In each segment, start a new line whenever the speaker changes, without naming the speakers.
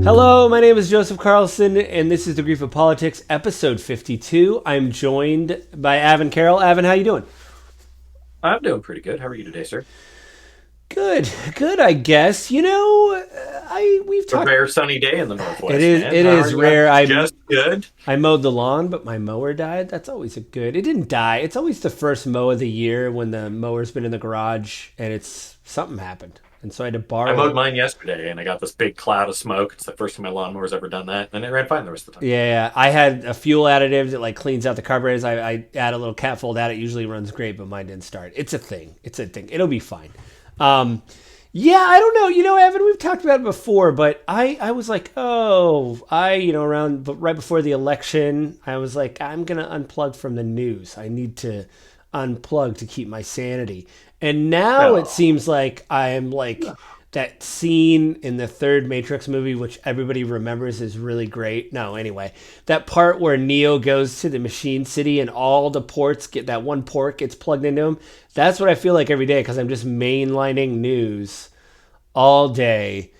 Hello, my name is Joseph Carlson, and this is The Grief of Politics, episode 52. I'm joined by Avin Carroll. Avin, how you doing?
I'm doing pretty good. How are you today, sir?
Good, I guess. We've
A
talked.
rare sunny day in the
It
Northwest,
is
man.
it
How are
is
you?
rare.
Just good.
I mowed the lawn, but my mower died. That's always a good. It didn't die. It's always the first mow of the year when the mower's been in the garage and it's something happened, and so I had to
I
borrow
mowed
it.
mine yesterday, and I got this big cloud of smoke. It's the first time my lawnmower's ever done that, and it ran fine the rest of the time.
Yeah, I had a fuel additive that like cleans out the carburetors. I add a little catfold out. It usually runs great, but mine didn't start. It's a thing. It's a thing. It'll be fine. Um, yeah, I don't know. Evan, we've talked about it before, but I was like, around but right before the election, I was like, I'm gonna unplug from the news. I need to unplug to keep my sanity. And now it
No,
seems like I am like that scene in the third Matrix movie, which everybody remembers is really great. No, anyway, that part where Neo goes to the machine city and all the ports get that one port gets plugged into him. That's what I feel like every day because I'm just mainlining news all day.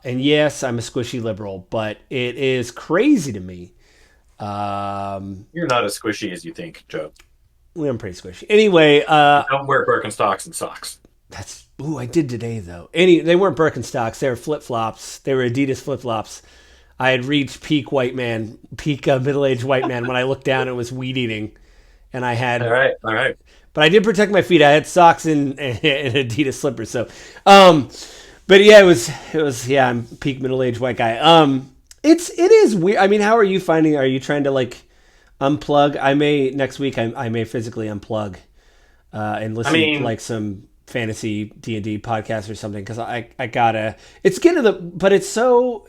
And yes, I'm a squishy liberal, but it is crazy to me.
you're not as squishy as you think, Joe.
Well, I'm pretty squishy. Anyway,
You don't wear Birkenstocks and socks.
I did today though. They weren't Birkenstocks. They were flip flops. They were Adidas flip flops. I had reached peak middle aged white man when I looked down and was weed eating, and I
All
had,
right, all right.
but I did protect my feet. I had socks and Adidas slippers. So, um, but yeah, it was yeah. I'm peak middle aged white guy. It is weird. I mean, how are you finding? Are you trying to like unplug? I may next week. I may physically unplug and
I
listen to
mean,
like some fantasy D&D podcast or something because I gotta. It's getting to the but it's so.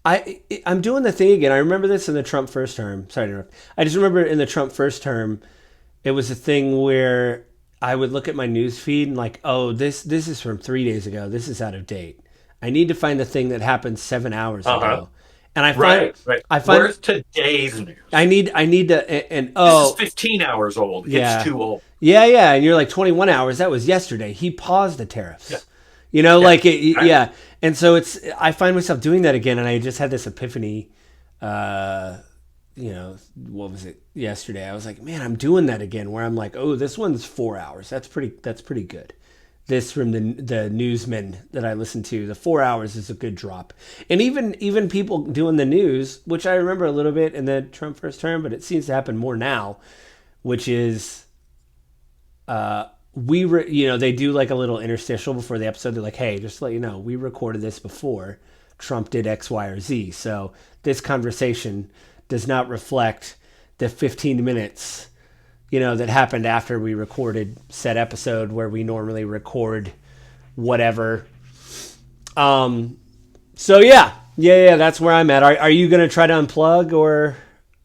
I'm doing the thing again. I remember this in the Trump first term. Sorry to interrupt. I just remember in the Trump first term, it was a thing where I would look at my news feed and like, oh, this is from 3 days ago. This is out of date. I need to find the thing that happened 7 hours
uh-huh.
ago, and
Right, right.
I find
Where's today's
I
news?
need I need to and
This is
oh
15 hours old. It's
yeah
too old.
yeah, and you're like 21 hours. That was yesterday. He paused the
Yeah,
tariffs.
yeah.
Like it,
Right.
yeah. And so I find myself doing that again, and I just had this epiphany. Uh, what was it yesterday? I was like, man, I'm doing that again. Where I'm like, oh, this one's 4 hours. That's pretty good. This from the newsmen that I listen to, the 4 hours is a good drop. And even people doing the news, which I remember a little bit in the Trump first term, but it seems to happen more now, which is they do like a little interstitial before the episode. They're like, hey, just to let you know, we recorded this before Trump did X, Y, or Z. So this conversation does not reflect the 15 minutes, that happened after we recorded said episode where we normally record whatever. Um, so yeah, that's where I'm at. Are you gonna try to unplug or?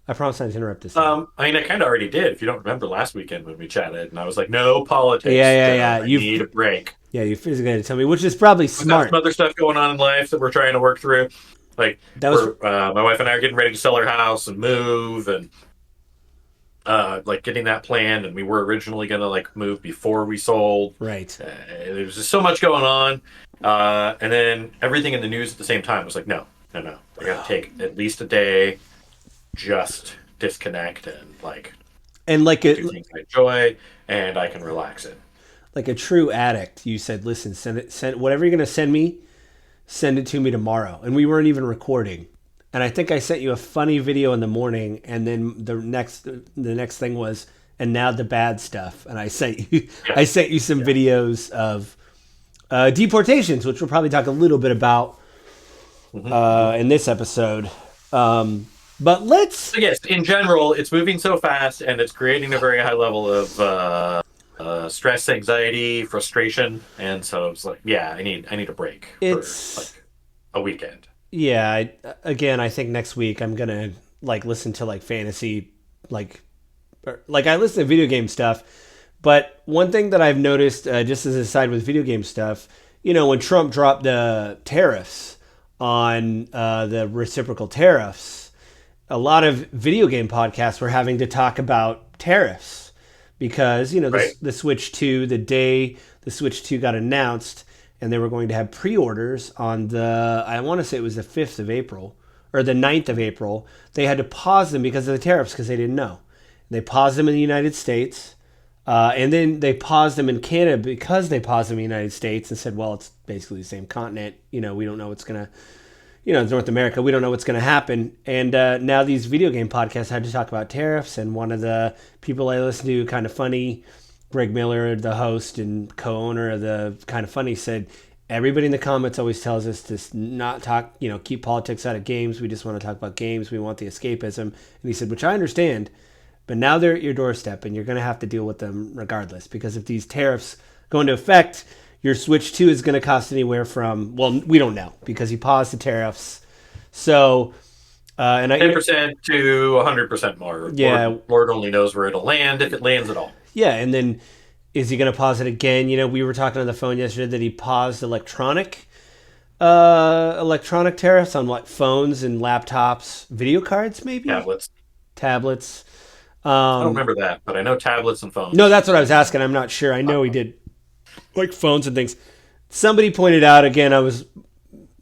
I promise not to interrupt this time.
I mean, I kind of already did. If you don't remember last weekend when we chatted, and I was like, "No
Yeah,
politics,
yeah,
Joe.
yeah.
I need a break."
You physically had to tell me, which is probably
We've got some
smart.
other stuff going on in life that we're trying to work through. Like,
That was
my wife and I are getting ready to sell our house and move, and like getting that planned. And we were originally gonna like move before we sold.
right.
There was just so much going on, and then everything in the news at the same time was like, "No, no, no. I got to take at least a day, just disconnect and like
And
do things I enjoy, and I can relax it."
like a true addict, you said, "Listen, send whatever you're gonna send me, send it to me tomorrow." And we weren't even recording. And I think I sent you a funny video in the morning, and then the next thing was, and now the bad stuff. And I sent you
Yeah,
I sent you some
yeah.
videos of deportations, which we'll probably talk a little bit about
Hmm.
in this episode. But let's
So yes, in general, it's moving so fast, and it's creating a very high level of stress, anxiety, frustration, and so it's like, yeah, I need a break for
it's
like a weekend.
yeah. Again, I think next week I'm gonna like listen to like fantasy, like like I listen to video game stuff. But one thing that I've noticed, just as a side with video game stuff, when Trump dropped the tariffs on the reciprocal tariffs, a lot of video game podcasts were having to talk about tariffs because
Right.
the Switch 2, the day the Switch 2 got announced, and they were going to have pre-orders on I want to say it was the 5th of April or the 9th of April. They had to pause them because of the tariffs because they didn't know. They paused them in the United States. And then they paused them in Canada because they paused them in the United States and said, well, it's basically the same continent. We don't know what's going to, it's North America. We don't know what's going to happen. And now these video game podcasts had to talk about tariffs. And one of the people I listen to, Kind of Funny, Greg Miller, the host and co-owner of the Kind of Funny, said, everybody in the comments always tells us to not talk, keep politics out of games. We just want to talk about games. We want the escapism. And he said, which I understand. But now they're at your doorstep, and you're going to have to deal with them regardless. Because if these tariffs go into effect, your Switch 2 is going to cost anywhere from, well, we don't know because he paused the tariffs. So,
10% to 100% more.
Yeah.
Lord only knows where it'll land, if it lands at all.
Yeah, and then is he going to pause it again? We were talking on the phone yesterday that he paused electronic tariffs on what, phones and laptops, video cards, maybe tablets.
I don't remember that, but I know tablets and phones.
No, that's what I was asking. I'm not sure. I know he did like phones and things. Somebody pointed out, again, I was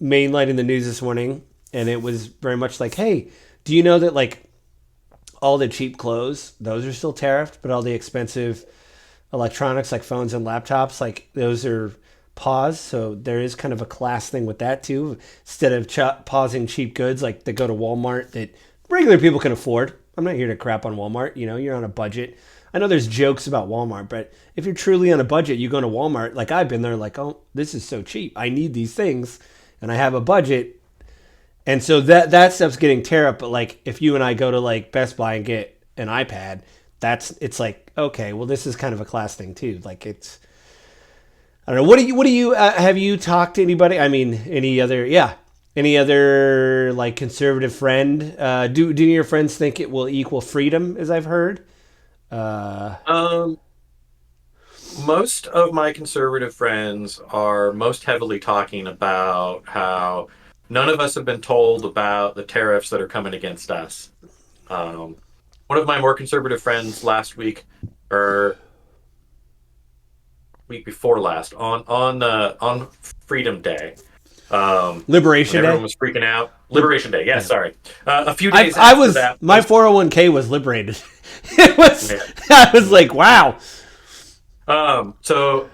mainlining the news this morning, and it was very much like, hey, do you know that like all the cheap clothes, those are still tariffed, but all the expensive electronics like phones and laptops, like those are paused. So there is kind of a class thing with that too. Instead of pausing cheap goods like that go to Walmart that regular people can afford. I'm not here to crap on Walmart. You're on a budget. I know there's jokes about Walmart, but if you're truly on a budget, you go to Walmart. Like I've been there like, oh, this is so cheap. I need these things and I have a budget. And so that stuff's getting tariffed. But like if you and I go to like Best Buy and get an iPad, it's like, okay, well, this is kind of a class thing too. Like I don't know. What do you have you talked to anybody? I mean, any other like conservative friend? Do your friends think it will equal freedom, as I've heard?
Most of my conservative friends are most heavily talking about how none of us have been told about the tariffs that are coming against us. One of my more conservative friends last week, or week before last, on Freedom Day.
Liberation Day.
Everyone was freaking out. Liberation Day. Yes, sorry. A few days
my 401k was liberated. It was. Yeah. I was like, wow.
So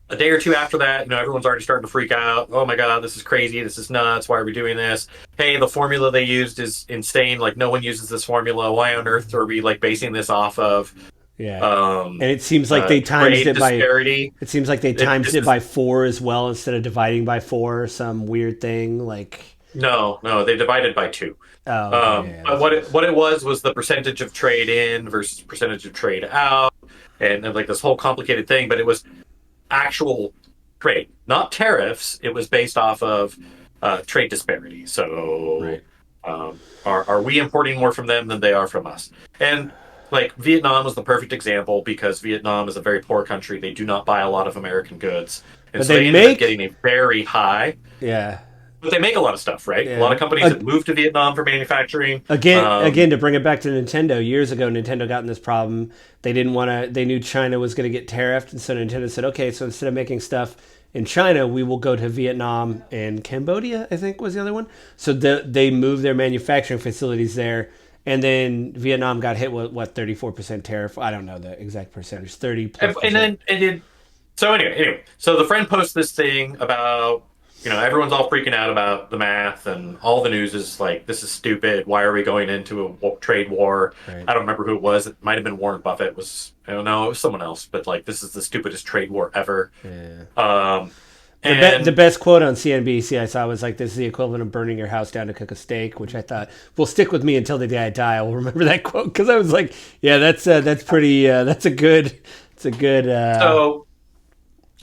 a day or two after that, everyone's already starting to freak out. Oh my God, this is crazy. This is nuts. Why are we doing this? Hey, the formula they used is insane. Like no one uses this formula. Why on earth are we like basing this off of?
Yeah. And it seems like they times it
disparity.
It seems like they times it by 4 as well instead of dividing by 4 or some weird thing like.
No, they divided by 2.
Oh, okay,
but what it was the percentage of trade in versus percentage of trade out, and like this whole complicated thing. But it was actual trade, not tariffs. It was based off of trade disparity. So, right. Are we importing more from them than they are from us? And like Vietnam was the perfect example because Vietnam is a very poor country. They do not buy a lot of American goods, and
but
so they ended up getting a very high.
Yeah.
But they make a lot of stuff, right?
Yeah.
A lot of companies have moved to Vietnam for manufacturing.
Again, to bring it back to Nintendo, years ago, Nintendo got in this problem. They didn't want to. They knew China was going to get tariffed, and so Nintendo said, "Okay, so instead of making stuff in China, we will go to Vietnam and Cambodia." I think was the other one. So they moved their manufacturing facilities there, and then Vietnam got hit with 34% tariff. I don't know the exact percentage, 30+%.
So anyway, so the friend posts this thing about. Everyone's all freaking out about the math, and all the news is like, this is stupid. Why are we going into a trade war? Right. I don't remember who it was. It might have been Warren Buffett. It was someone else. But like, this is the stupidest trade war ever.
Yeah. The best quote on CNBC I saw was like, this is the equivalent of burning your house down to cook a steak, which I thought will stick with me until the day I die. I will remember that quote because I was like, yeah, that's pretty. That's a good.
So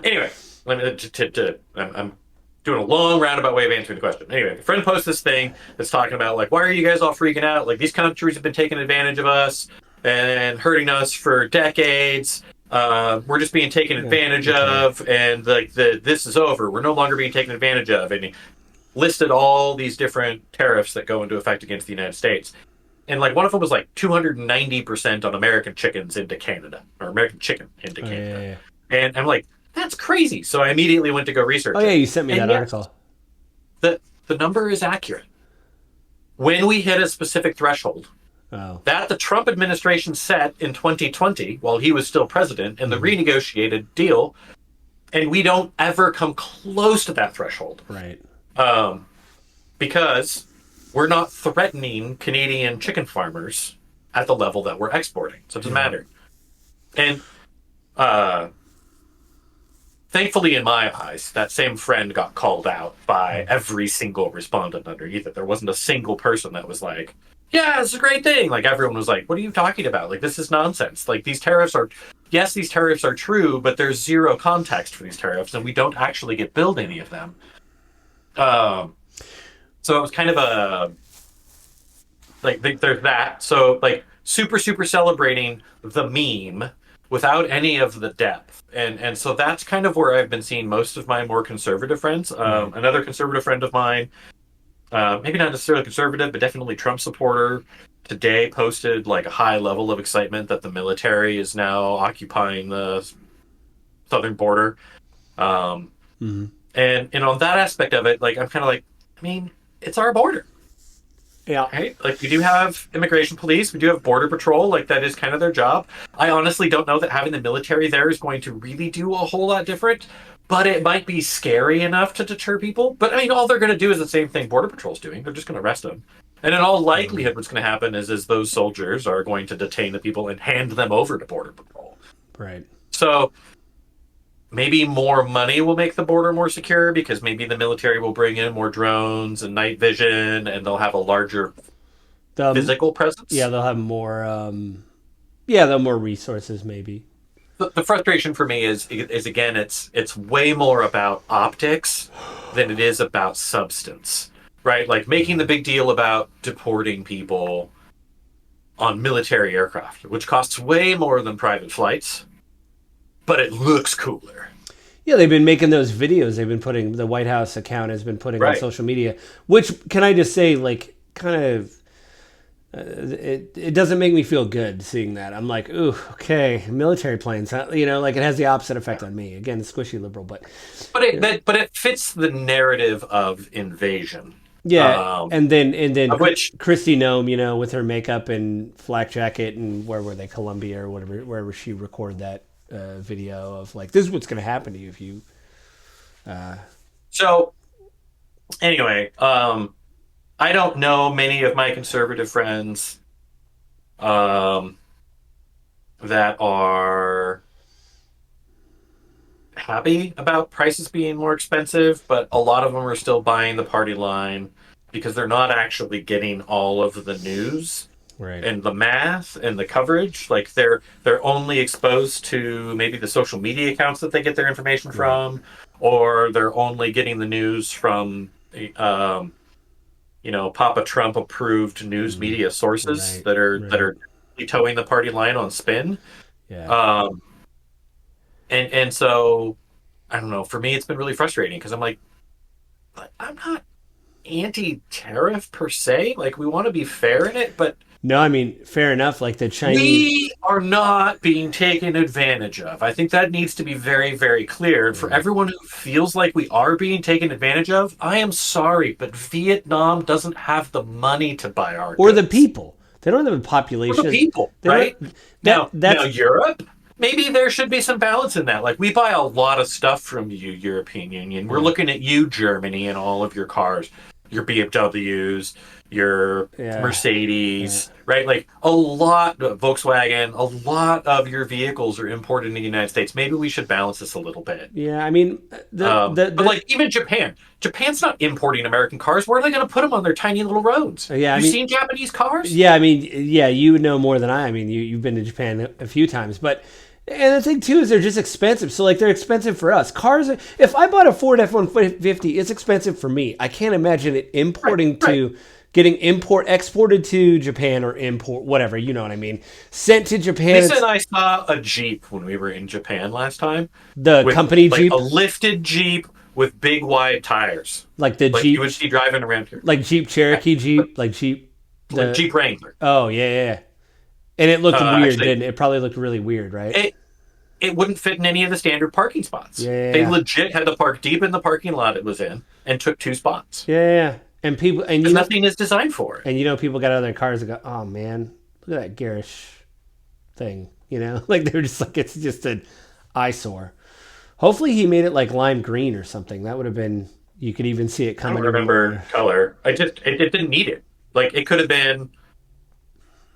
anyway, I'm doing a long roundabout way of answering the question. Anyway, the friend posts this thing that's talking about like, why are you guys all freaking out? Like these countries have been taking advantage of us and hurting us for decades. We're just being taken advantage of, and like this is over. We're no longer being taken advantage of. And he listed all these different tariffs that go into effect against the United States. And like one of them was like 290% on American chickens into Canada, or American chicken into Canada.
Yeah.
And I'm like, that that's crazy. So I immediately went to go
Oh
research
yeah,
it.
you sent me
And
that
yes,
article.
the number is accurate. When we hit a specific threshold
Oh.
that the Trump administration set in 2020 while he was still president in the renegotiated deal, and we don't ever come close to that threshold.
Right.
Because we're not threatening Canadian chicken farmers at the level that we're exporting. So it doesn't matter. And thankfully, in my eyes, that same friend got called out by every single respondent underneath it. There wasn't a single person that was like, yeah, it's a great thing. Like, everyone was like, what are you talking about? Like, this is nonsense. Like, these tariffs are, yes, these tariffs are true, but there's zero context for these tariffs, and we don't actually get billed any of them. So it was kind of a, like, there's that. So, like, super, super celebrating the meme without any of the depth. And so that's kind of where I've been seeing most of my more conservative friends. Another conservative friend of mine, maybe not necessarily conservative, but definitely Trump supporter, today posted like a high level of excitement that the military is now occupying the southern border. And on that aspect of it, like, I'm kind of like, I mean, it's our border.
Yeah.
Right? Like, we do have immigration police, we do have border patrol, like, that is kind of their job. I honestly don't know that having the military there is going to really do a whole lot different, but it might be scary enough to deter people. But I mean, all they're going to do is the same thing border patrol's doing. They're just going to arrest them. And in all likelihood, what's going to happen is those soldiers are going to detain the people and hand them over to border patrol.
Right.
So maybe more money will make the border more secure, because maybe the military will bring in more drones and night vision, and they'll have a larger physical presence.
Yeah, they'll have more. They'll have more resources, maybe.
The frustration for me is again, it's way more about optics than it is about substance, right? Like, making the big deal about deporting people on military aircraft, which costs way more than private flights, but it looks cooler.
Yeah, they've been making those videos. They've been putting, the White House account has been putting on social media. Which, can I just say, like, kind of, it doesn't make me feel good seeing that. I'm like, ooh, okay, military planes. You know, like, it has the opposite effect on me. Again, squishy liberal, but
it fits the narrative of invasion.
Yeah, and then
which
Kristi Noem, you know, with her makeup and flak jacket, and where were they, Colombia or whatever, wherever she recorded that video of, like, this is what's going to happen to you if you.
So, anyway, I don't know many of my conservative friends that are happy about prices being more expensive, but a lot of them are still buying the party line because they're not actually getting all of the news.
Right.
And the math and the coverage. Like, they're only exposed to maybe the social media accounts that they get their information from, or they're only getting the news from Papa Trump approved news media sources that are towing the party line on spin.
Yeah.
And so, I don't know, for me it's been really frustrating, because I'm like, I'm not anti-tariff per se. Like, we want to be fair in it, but
no, I mean, fair enough. Like, the Chinese,
we are not being taken advantage of. I think that needs to be very, very clear. And for everyone who feels like we are being taken advantage of, I am sorry, but Vietnam doesn't have the money to buy our
or
goods.
the people. They don't have a population.
Or the people, right? Now, Europe, maybe there should be some balance in that. Like, we buy a lot of stuff from you, European Union. We're looking at you, Germany, and all of your cars, your BMWs, your Mercedes, right? Like, a lot, Volkswagen, a lot of your vehicles are imported in the United States. Maybe we should balance this a little bit.
Yeah, I mean,
but like, even Japan's not importing American cars. Where are they going to put them on their tiny little roads? You've seen Japanese cars?
Yeah, I mean, yeah, you know more than I. I mean, you've been to Japan a few times, but. And the thing too is they're just expensive. So, like, they're expensive for us. Cars. If I bought a Ford F-150, it's expensive for me. I can't imagine it importing to getting exported to Japan, or import whatever. You know what I mean? Sent to Japan.
Lisa and I saw a Jeep when we were in Japan last time.
The company Jeep,
a lifted Jeep with big wide tires,
like the Jeep
you would see driving around here,
like Jeep Cherokee Jeep, like Jeep
Wrangler.
Oh yeah. And it looked weird, didn't it? It probably looked really weird, right?
it wouldn't fit in any of the standard parking spots. They
Yeah.
legit had to park deep in the parking lot it was in and took 2 spots
Yeah. And people, and
because nothing is designed for it.
people got out of their cars and go, oh man, look at that garish thing. Like they're just like, it's just an eyesore. Hopefully he made it like lime green or something. That would have been, you could even see it
I don't
coming
remember
in.
color. It didn't need it. Like it could have been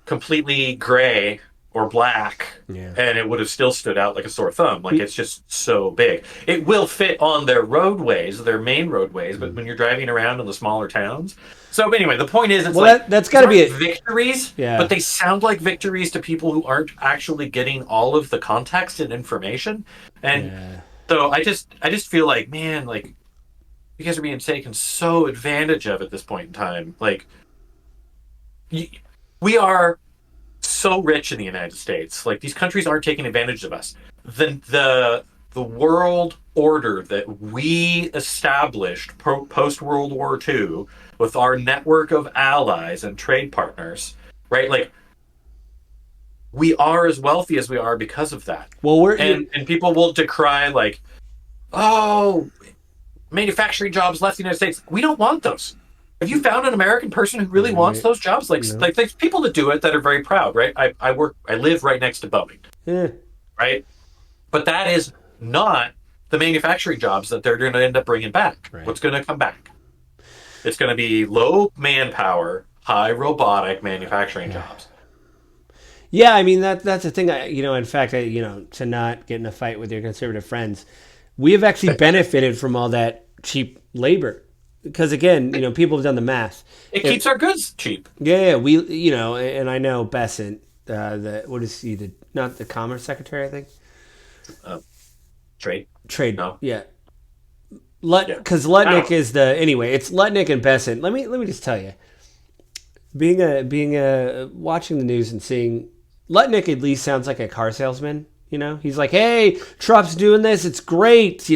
completely gray or black,
Yeah.
and it would have still stood out like a sore thumb. Like it's just so big. It will fit on their roadways, their main roadways, but when you're driving around in the smaller towns. So anyway, the point is, it's
Well,
like
that's got to be it.
victories,
Yeah.
but they sound like victories to people who aren't actually getting all of the context and information. And
Yeah.
so I just feel like, man, like you guys are being taken so advantage of at this point in time. Like we are so rich in the United States. Like these countries aren't taking advantage of us. The world order that we established post World War II with our network of allies and trade partners, right? Like we are as wealthy as we are because of that.
Well,
And people will decry like, oh, manufacturing jobs left the United States. We don't want those. Have you found an American person who really wants those jobs? Like,
No.
like there's people that do it that are very proud, right? I live right next to Boeing,
Yeah.
right? But that is not the manufacturing jobs that they're going to end up bringing back.
Right.
What's going to come back? It's going to be low manpower, high robotic manufacturing jobs.
Yeah, I mean that's the thing. In fact, to not get in a fight with your conservative friends, we have actually benefited from all that cheap labor because again, people have done the math.
It keeps our goods cheap.
Yeah, we, and I know Besant, what is he, not the Commerce Secretary, I think?
Trade.
Trade.
No.
Yeah.
Yeah.
Because Lutnick is anyway, it's Lutnick and Besant. Let me just tell you, watching the news and seeing Lutnick at least sounds like a car salesman. He's like, hey, Trump's doing this. It's great.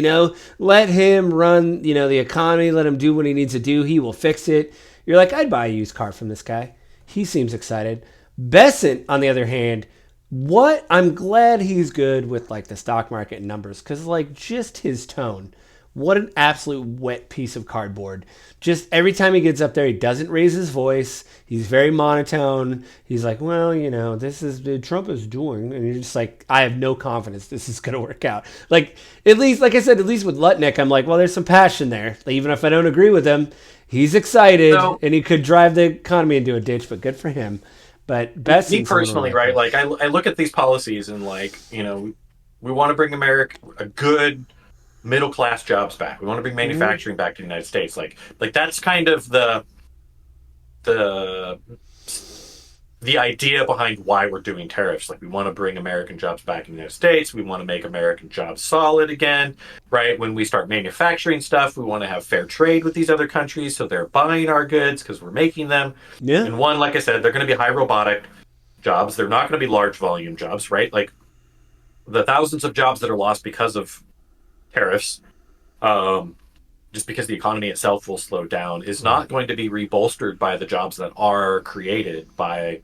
Let him run, the economy. Let him do what he needs to do. He will fix it. You're like, I'd buy a used car from this guy. He seems excited. Besant, on the other hand, I'm glad he's good with like the stock market and numbers because like just his tone. What an absolute wet piece of cardboard. Just every time he gets up there, he doesn't raise his voice. He's very monotone. He's like, well, this is Trump is doing. And you're just like, I have no confidence this is going to work out. Like, at least, like I said, at least with Lutnick, I'm like, well, there's some passion there. Even if I don't agree with him, he's excited and he could drive the economy into a ditch, but good for him. But
me personally, right? Like, I look at these policies and like, we want to bring America a good middle class jobs back. We want to bring manufacturing back to the United States. Like that's kind of the idea behind why we're doing tariffs. Like we want to bring American jobs back in the United States. We want to make American jobs solid again, right? When we start manufacturing stuff, we want to have fair trade with these other countries so they're buying our goods because we're making them.
Yeah.
And one, like I said, they're going to be high robotic jobs. They're not going to be large volume jobs, right? Like the thousands of jobs that are lost because of tariffs, just because the economy itself will slow down, is not going to be rebolstered by the jobs that are created by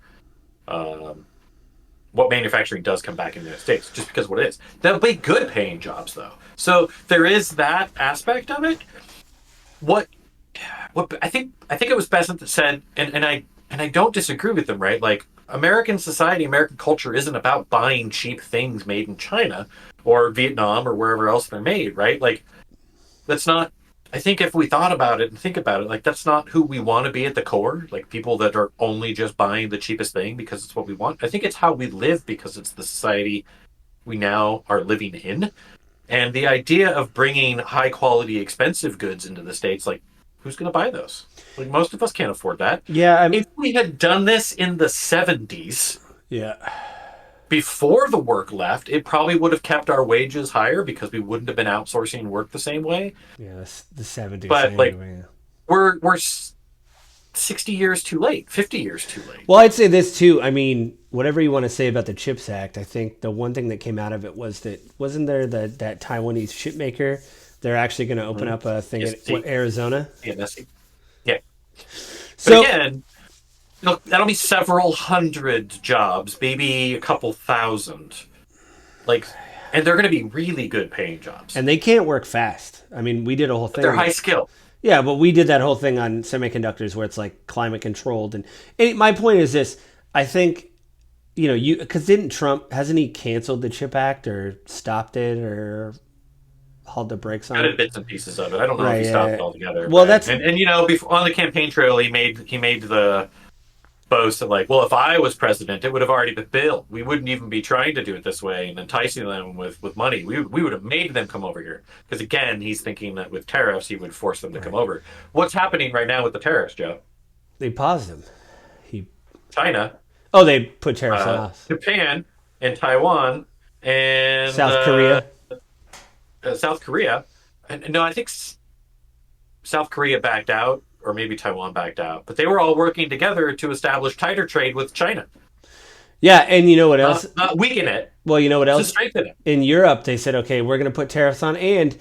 what manufacturing does come back in the United States, just because what it is. They'll be good paying jobs, though. So there is that aspect of it. What I think it was Besant that said, and I don't disagree with them, right? Like American society, American culture isn't about buying cheap things made in China or Vietnam or wherever else they're made, right? Like that's not, I think if we thought about it and think about it, like that's not who we want to be at the core, like people that are only just buying the cheapest thing because it's what we want. I think it's how we live because it's the society we now are living in. And the idea of bringing high quality, expensive goods into the States, like who's going to buy those? Like most of us can't afford that.
Yeah.
If we had done this in the 70s,
yeah.
before the work left, it probably would have kept our wages higher because we wouldn't have been outsourcing work the same way.
Yeah, that's the 70s.
But like,
anyway.
we're 60 years too late, 50 years too late.
Well, I'd say this too. I mean, whatever you want to say about the CHIPS Act, I think the one thing that came out of it was that wasn't there that Taiwanese chip maker? They're actually going to open up a thing in Arizona.
Yeah, that's yeah.
So
but again, that'll be several hundred jobs, maybe a couple thousand. Like and they're going to be really good paying jobs.
And they can't work fast. I mean, we did a whole
But they're
thing.
high skill.
Yeah, but we did that whole thing on semiconductors where it's like climate controlled. And my point is this: I think you because didn't Trump hasn't he canceled the Chip Act or stopped it or hauled the brakes on
Got
it?
in bits and pieces of it. I don't know if
Right.
he stopped
Yeah.
it altogether,
Well,
but
that's
and before, on the campaign trail, he made the boast that like, well, if I was president, it would have already been built. We wouldn't even be trying to do it this way and enticing them with money. We would have made them come over here because again, he's thinking that with tariffs, he would force them to come
right.
over. What's happening right now with the tariffs, Joe?
They paused him. He
China,
oh they put tariffs on us.
Japan, and Taiwan, and
South Korea.
South Korea. And no, I think South Korea backed out, or maybe Taiwan backed out, but they were all working together to establish tighter trade with China,
Yeah, and you know what else?
not weaken it,
Well, you know what
to
else?
strengthen it.
In Europe, they said, okay, we're going to put tariffs on, and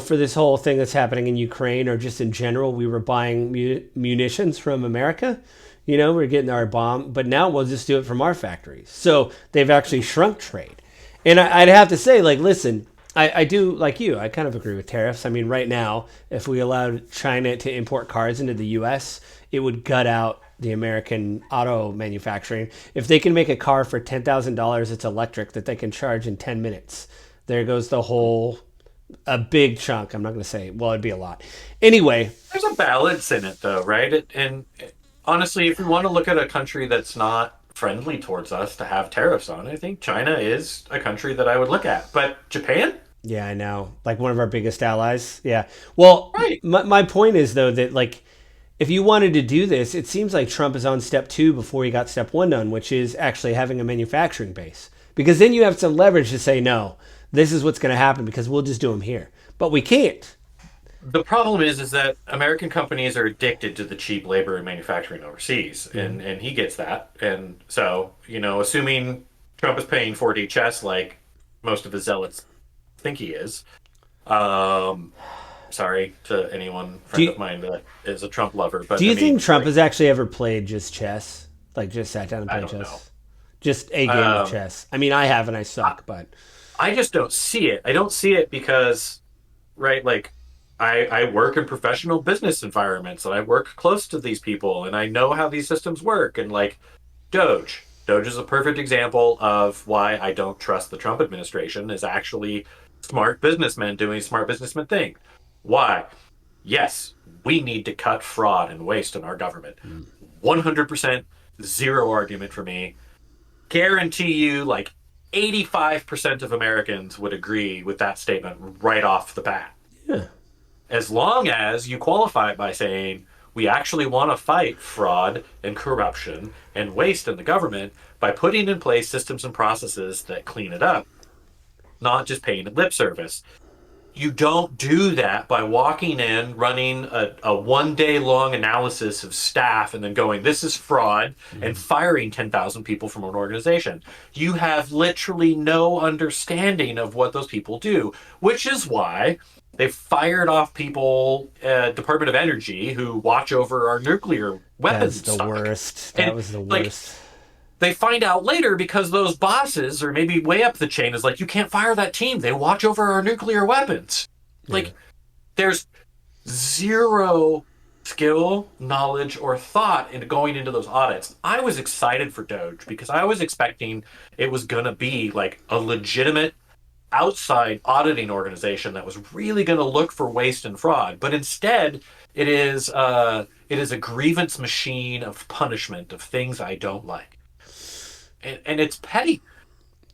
for this whole thing that's happening in Ukraine or just in general, we were buying munitions from America. We're getting our bomb, but now we'll just do it from our factories. So they've actually shrunk trade. And I'd have to say, like, listen, I do like you. I kind of agree with tariffs. I mean, right now, if we allowed China to import cars into the U.S., it would gut out the American auto manufacturing. If they can make a car for $10,000, it's electric that they can charge in 10 minutes. There goes a big chunk. I'm not going to say, well, it'd be a lot. Anyway,
There's a balance in it, though, right? And honestly, if we want to look at a country that's not friendly towards us to have tariffs on, I think China is a country that I would look at. But Japan,
yeah, I know. Like one of our biggest allies. Yeah. Well,
right?
my point is, though, that like, if you wanted to do this, it seems like Trump is on step two before he got step one done, which is actually having a manufacturing base. Because then you have some leverage to say, no, this is what's going to happen because we'll just do them here. But we can't.
The problem is that American companies are addicted to the cheap labor and manufacturing overseas, and he gets that. And so, assuming Trump is paying 4D chess like most of his zealots think he is, um, sorry to anyone friend of mine that is a Trump lover, but
Do you
I mean,
think Trump
like,
has actually ever played just chess? Like just sat down and
I
played
don't know.
chess? Just a game of chess. I mean, I have and I
I,
suck, but
I just don't see it. I don't see it because, right, like I work in professional business environments and I work close to these people and I know how these systems work. And like Doge, Doge is a perfect example of why I don't trust the Trump administration is actually smart businessmen doing smart businessman things. Why? Yes, we need to cut fraud and waste in our government. 100% zero argument for me. Guarantee you like 85% of Americans would agree with that statement right off the bat.
yeah.
As long as you qualify it by saying, we actually want to fight fraud and corruption and waste in the government by putting in place systems and processes that clean it up, not just paying it lip service. You don't do that by walking in, running a 1 day long analysis of staff, and then going, this is fraud, and firing 10,000 people from an organization. You have literally no understanding of what those people do, which is why they fired off people at Department of Energy who watch over our nuclear
That's
weapons
the
stock.
worst. That
And
was the
like
worst.
they find out later because those bosses, or maybe way up the chain, is like, you can't fire that team. They watch over our nuclear weapons.
Yeah.
Like, there's zero skill, knowledge, or thought into going into those audits. I was excited for Doge because I was expecting it was going to be like a legitimate outside auditing organization that was really going to look for waste and fraud. But instead, it is a grievance machine of punishment of things I don't like, and it's petty.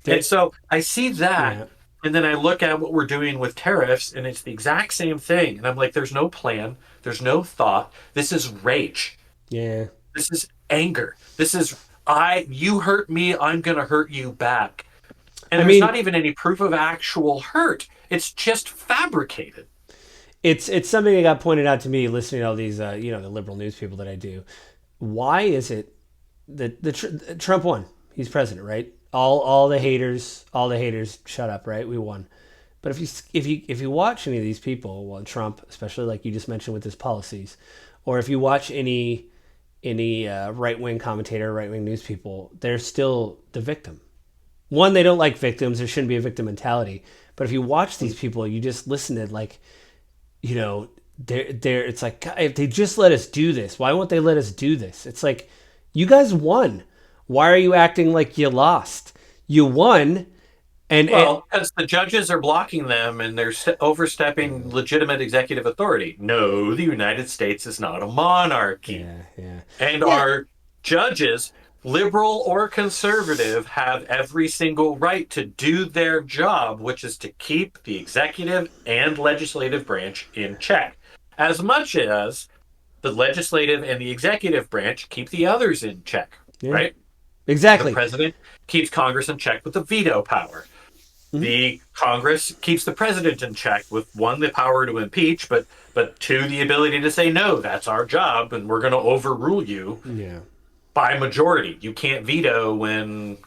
And
That,
so I see that,
yeah.
and then I look at what we're doing with tariffs, and it's the exact same thing. And I'm like, there's no plan, there's no thought. This is rage.
Yeah.
This is anger. This is you hurt me, I'm gonna hurt you back. And
I
there's
mean,
not even any proof of actual hurt. It's just fabricated.
it's something that got pointed out to me listening to all these, the liberal news people that I do. Why is it that Trump won? He's president, right? All the haters, shut up, right? We won. But if you watch any of these people, well, Trump, especially like you just mentioned with his policies, or if you watch any right wing commentator, right wing news people, they're still the victim. One, they don't like victims. There shouldn't be a victim mentality. But if you watch these people, you just listen to like, you know, they're it's like, God, if they just let us do this, why won't they let us do this? It's like, you guys won. Why are you acting like you lost? You won, and
Well, because the judges are blocking them and they're overstepping legitimate executive authority. No, the United States is not a monarchy.
yeah, yeah,
And
yeah,
our judges, liberal or conservative, have every single right to do their job, which is to keep the executive and legislative branch in check, as much as the legislative and the executive branch keep the others in check,
yeah.
right? The
Exactly.
president keeps Congress in check with the veto power.
Mhm.
The Congress keeps the president in check with one, the power to impeach, but two, the ability to say no, that's our job, and we're going to overrule you
Yeah.
by majority. You can't veto when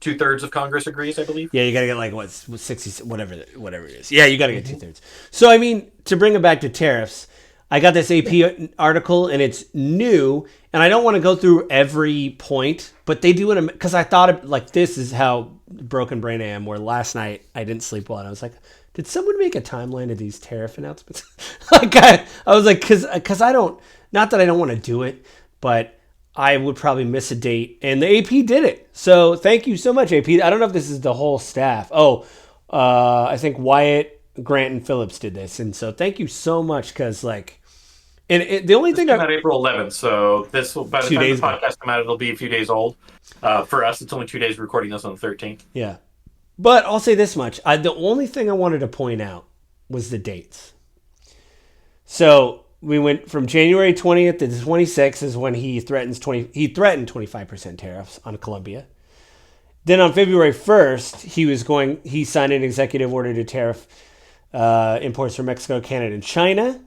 2/3 of Congress agrees, I believe.
Yeah, you gotta get like what 60, whatever it is. Yeah, you gotta get 2/3. So I mean, to bring it back to tariffs, I got this AP article and it's new, and I don't want to go through every point, but they do it because I thought of, like, this is how broken brain I am. Where last night I didn't sleep well, and I was like, did someone make a timeline of these tariff announcements? Like I was like, because I don't, not that I don't want to do it, but I would probably miss a date, and the AP did it. So thank you so much, AP. I don't know if this is the whole staff. Oh, I think Wyatt, Grant, and Phillips did this, and so thank you so much because like, the only
This
thing
came out April 11th, so this will, by the
two
time the
days ago,
podcast come out, it'll be a few days old. For us, it's only 2 days recording this on the 13th.
yeah. But I'll say this much: the only thing I wanted to point out was the dates. So we went from January 20th to the 26th is when he threatened 25% tariffs on Colombia. Then on February 1st, he signed an executive order to tariff imports from Mexico, Canada, and China.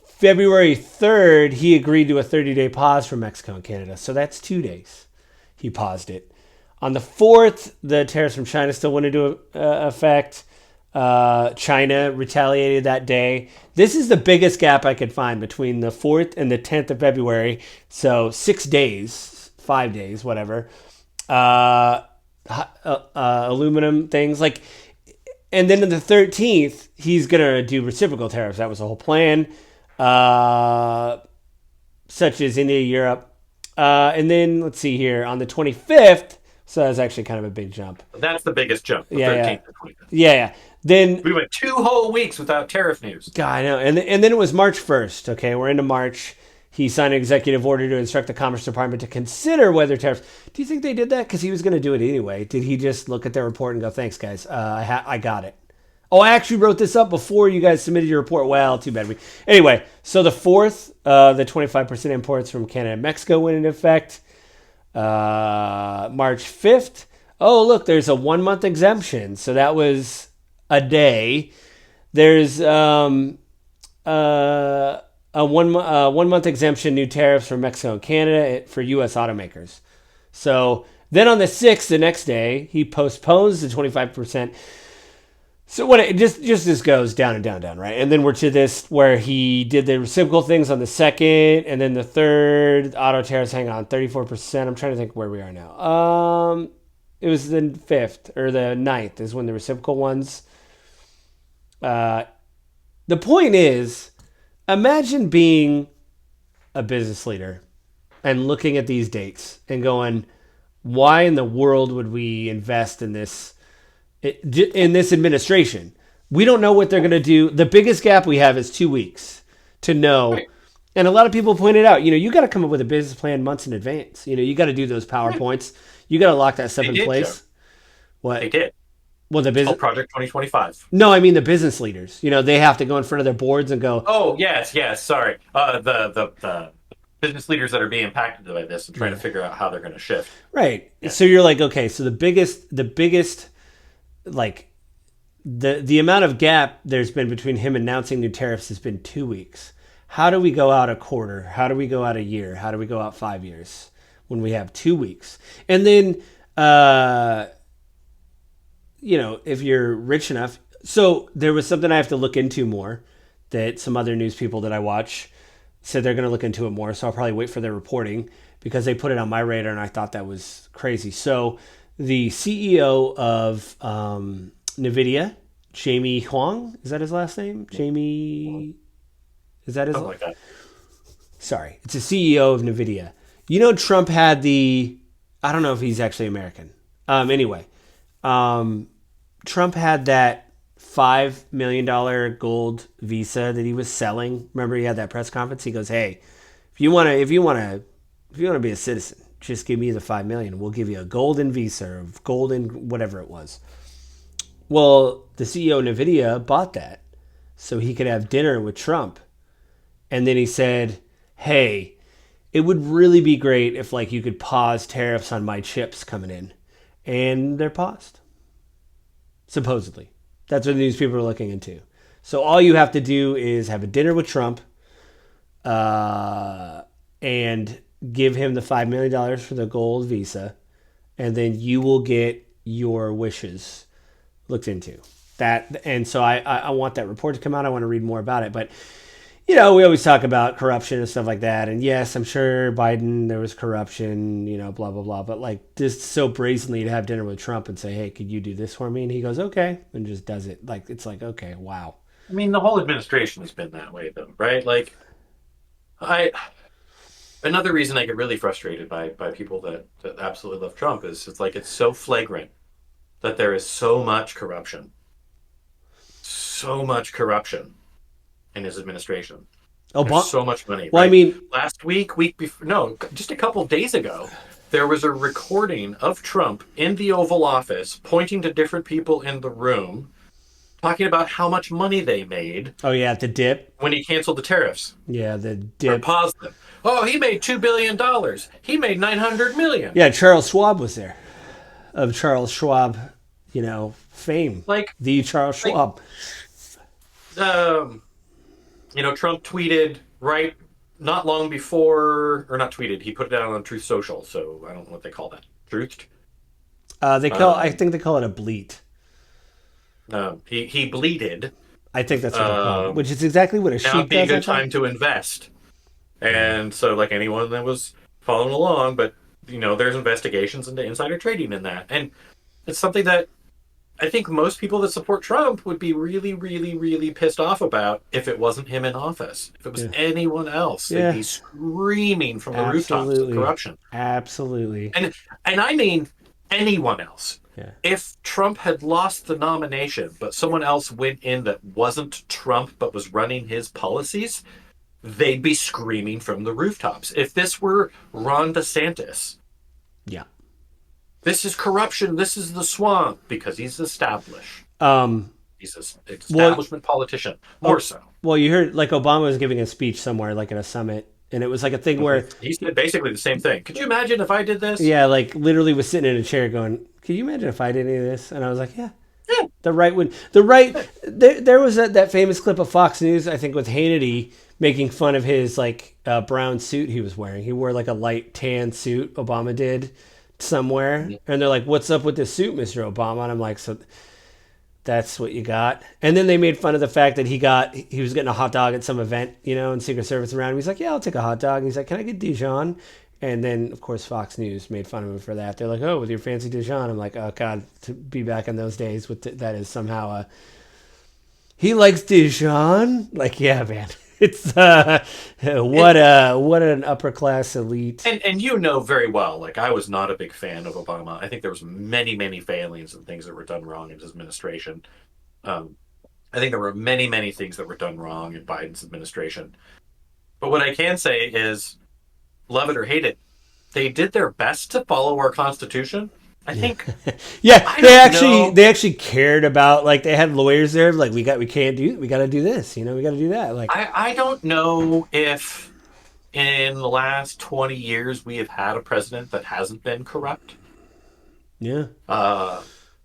February 3rd, he agreed to a 30-day pause for Mexico and Canada. So that's 2 days. He paused it. On the 4th, the tariffs from China still went into effect. China retaliated that day. This is the biggest gap I could find between the 4th and the 10th of February. So 6 days, 5 days, whatever. Aluminum things like, and then on the 13th, he's gonna do reciprocal tariffs. That was the whole plan, such as India, Europe, and then let's see here on the 25th. So that's actually kind of a big jump.
That's the biggest jump, the
Yeah,
13th
yeah.
to 25th.
Yeah. Then
We went 2 whole weeks without tariff news.
God, I know. And then it was March 1st. Okay, we're into March. He signed an executive order to instruct the Commerce Department to consider whether tariffs. Do you think they did that? Because he was going to do it anyway. Did he just look at their report and go, thanks, guys. I got it. Oh, I actually wrote this up before you guys submitted your report. Well, too bad. Anyway, so the 4th, the 25% imports from Canada and Mexico went into effect. March 5th. Oh, look, there's a 1 month exemption. So that was a day. There's a 1 month exemption, new tariffs for Mexico and Canada for U.S. automakers. So then on the 6th, the next day, he postpones the 25%. So what it just goes down and down and down, right? And then we're to this where he did the reciprocal things on the 2nd, and then the 3rd, auto tariffs, hang on, 34%. I'm trying to think where we are now. It was the 5th or the 9th is when the reciprocal ones. The point is, imagine being a business leader and looking at these dates and going, why in the world would we invest in this administration? We don't know what they're going to do. The biggest gap we have is 2 weeks to know.
Right.
And a lot of people pointed out, you got to come up with a business plan months in advance. You got to do those PowerPoints. You got to lock that stuff in place.
Joe.
What?
They did.
Well, the business
Project 2025.
No, I mean the business leaders. They have to go in front of their boards and go.
Oh, yes. Sorry. The business leaders that are being impacted by this and trying to figure out how they're going to shift.
Right. Yeah. So you're like, okay, so the biggest, like, the amount of gap there's been between him announcing new tariffs has been 2 weeks. How do we go out a quarter? How do we go out a year? How do we go out 5 years when we have 2 weeks? And then, if you're rich enough. So there was something I have to look into more that some other news people that I watch said they're going to look into it more. So I'll probably wait for their reporting because they put it on my radar and I thought that was crazy. So the CEO of NVIDIA, Jamie Huang, is that his last name? Jamie, is that his?
Something like that.
Sorry, it's a CEO of NVIDIA. You know, Trump had the. I don't know if he's actually American. Anyway, Trump had that $5 million gold visa that he was selling. Remember, he had that press conference. He goes, "Hey, if you want to be a citizen, just give me the 5 million. We'll give you a golden visa or golden whatever it was." Well, the CEO of NVIDIA bought that so he could have dinner with Trump. And then he said, "Hey, it would really be great if like you could pause tariffs on my chips coming in." And they're paused. Supposedly. That's what the news people are looking into. So all you have to do is have a dinner with Trump and give him the $5 million for the gold visa, and then you will get your wishes looked into. That, and so I want that report to come out. I want to read more about it. But we always talk about corruption and stuff like that. And yes, I'm sure Biden, there was corruption, blah, blah, blah. But like just so brazenly to have dinner with Trump and say, "Hey, could you do this for me?" And he goes, "Okay," and just does it. Like, it's like, okay, wow.
I mean, the whole administration has been that way, though, right? Like, I another reason I get really frustrated by people that absolutely love Trump is it's like it's so flagrant that there is so much corruption in his administration. There's
Obama.
so much money,
Well, I
right?
mean,
Last week before, no, just a couple days ago, there was a recording of Trump in the Oval Office pointing to different people in the room, talking about how much money they made
oh yeah, the dip.
when he canceled the tariffs
Yeah, the
or
dip.
paused them. Oh, he made $2 billion. He made 900 million.
Yeah, Charles Schwab was there. Of Charles Schwab, fame.
Like,
The Charles
like,
Schwab.
um, Trump tweeted right not long before, or not tweeted. He put it out on Truth Social. So I don't know what they call that. Truthed.
I think they call it a bleat.
He bleated.
I think that's what they call it, which is exactly what a
Now
sheep
would be a
does. I
good
think.
time to invest. And so, like anyone that was following along, but there's investigations into insider trading in that, and it's something that I think most people that support Trump would be really, really, really pissed off about if it wasn't him in office. If it was
Yeah.
anyone else, they'd
Yeah.
be screaming from the rooftops of
Absolutely.
corruption.
Absolutely.
And I mean anyone else.
Yeah.
If Trump had lost the nomination, but someone else went in that wasn't Trump but was running his policies, they'd be screaming from the rooftops. If this were Ron DeSantis,
Yeah.
this is corruption, this is the swamp, because he's established.
Um.
He's an establishment politician, more so.
Well, you heard like Obama was giving a speech somewhere, like at a summit, and it was like a thing where,
He said basically the same thing. Could you imagine if I did this?
yeah, like literally was sitting in a chair going, "Can you imagine if I did any of this?" And I was like, "Yeah."
Yeah.
The right would the right there was that famous clip of Fox News, I think, with Hannity making fun of his like brown suit he was wearing. He wore like a light tan suit. Obama did somewhere, and they're like, "What's up with this suit, Mr. Obama?" And I'm like, "So that's what you got?" And then they made fun of the fact that he was getting a hot dog at some event, and Secret Service around him. He's like, "Yeah, I'll take a hot dog." And he's like, "Can I get Dijon?" And then, of course, Fox News made fun of him for that. They're like, "Oh, with your fancy Dijon." I'm like, "Oh God, to be back in those days with that is somehow he likes Dijon." Like, yeah, man, it's what an upper class elite.
And very well, like I was not a big fan of Obama. I think there was many, many failings and things that were done wrong in his administration. I think there were many, many things that were done wrong in Biden's administration. But what I can say is, love it or hate it, they did their best to follow our Constitution. I think.
Yeah,
I
they
don't
actually
know.
they actually cared about, like, they had lawyers there like we got to do this, we got to do that. Like,
I don't know if in the last 20 years we have had a president that hasn't been corrupt.
yeah,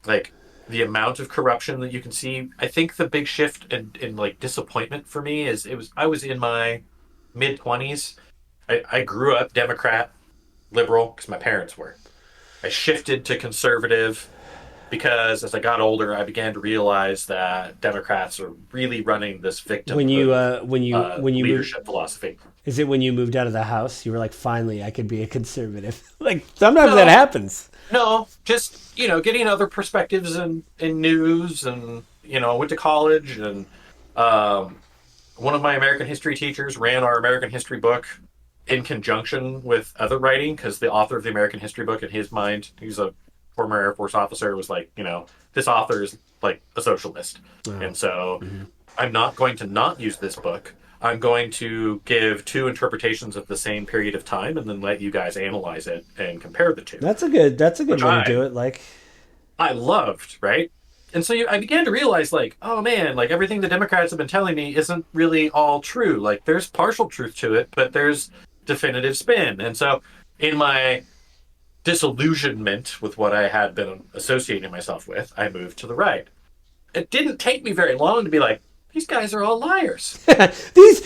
Like the amount of corruption that you can see. I think the big shift in like disappointment for me is I was in my mid-20s. I grew up Democrat, liberal, because my parents were. I shifted to conservative because as I got older, I began to realize that Democrats are really running this
When you
victimhood
when you move,
leadership philosophy.
is it when you moved out of the house? You were like, finally, I could be a conservative. Like sometimes that
No,
happens.
no, just getting other perspectives in news, and I went to college, and um, one of my American history teachers ran our American history book in conjunction with other writing because the author of the American history book, in his mind, he's a former Air Force officer, was like, this author is like a socialist.
Wow.
And so I'm not going to not use this book. I'm going to give two interpretations of the same period of time and then let you guys analyze it and compare the two,
That's a good
which
way to do it. Like,
I loved, right? And so I began to realize, like, oh man, like everything the Democrats have been telling me isn't really all true. Like, there's partial truth to it, but there's definitive spin. And so, in my disillusionment with what I had been associating myself with, I moved to the right. It didn't take me very long to be like, these guys are all liars. Every
these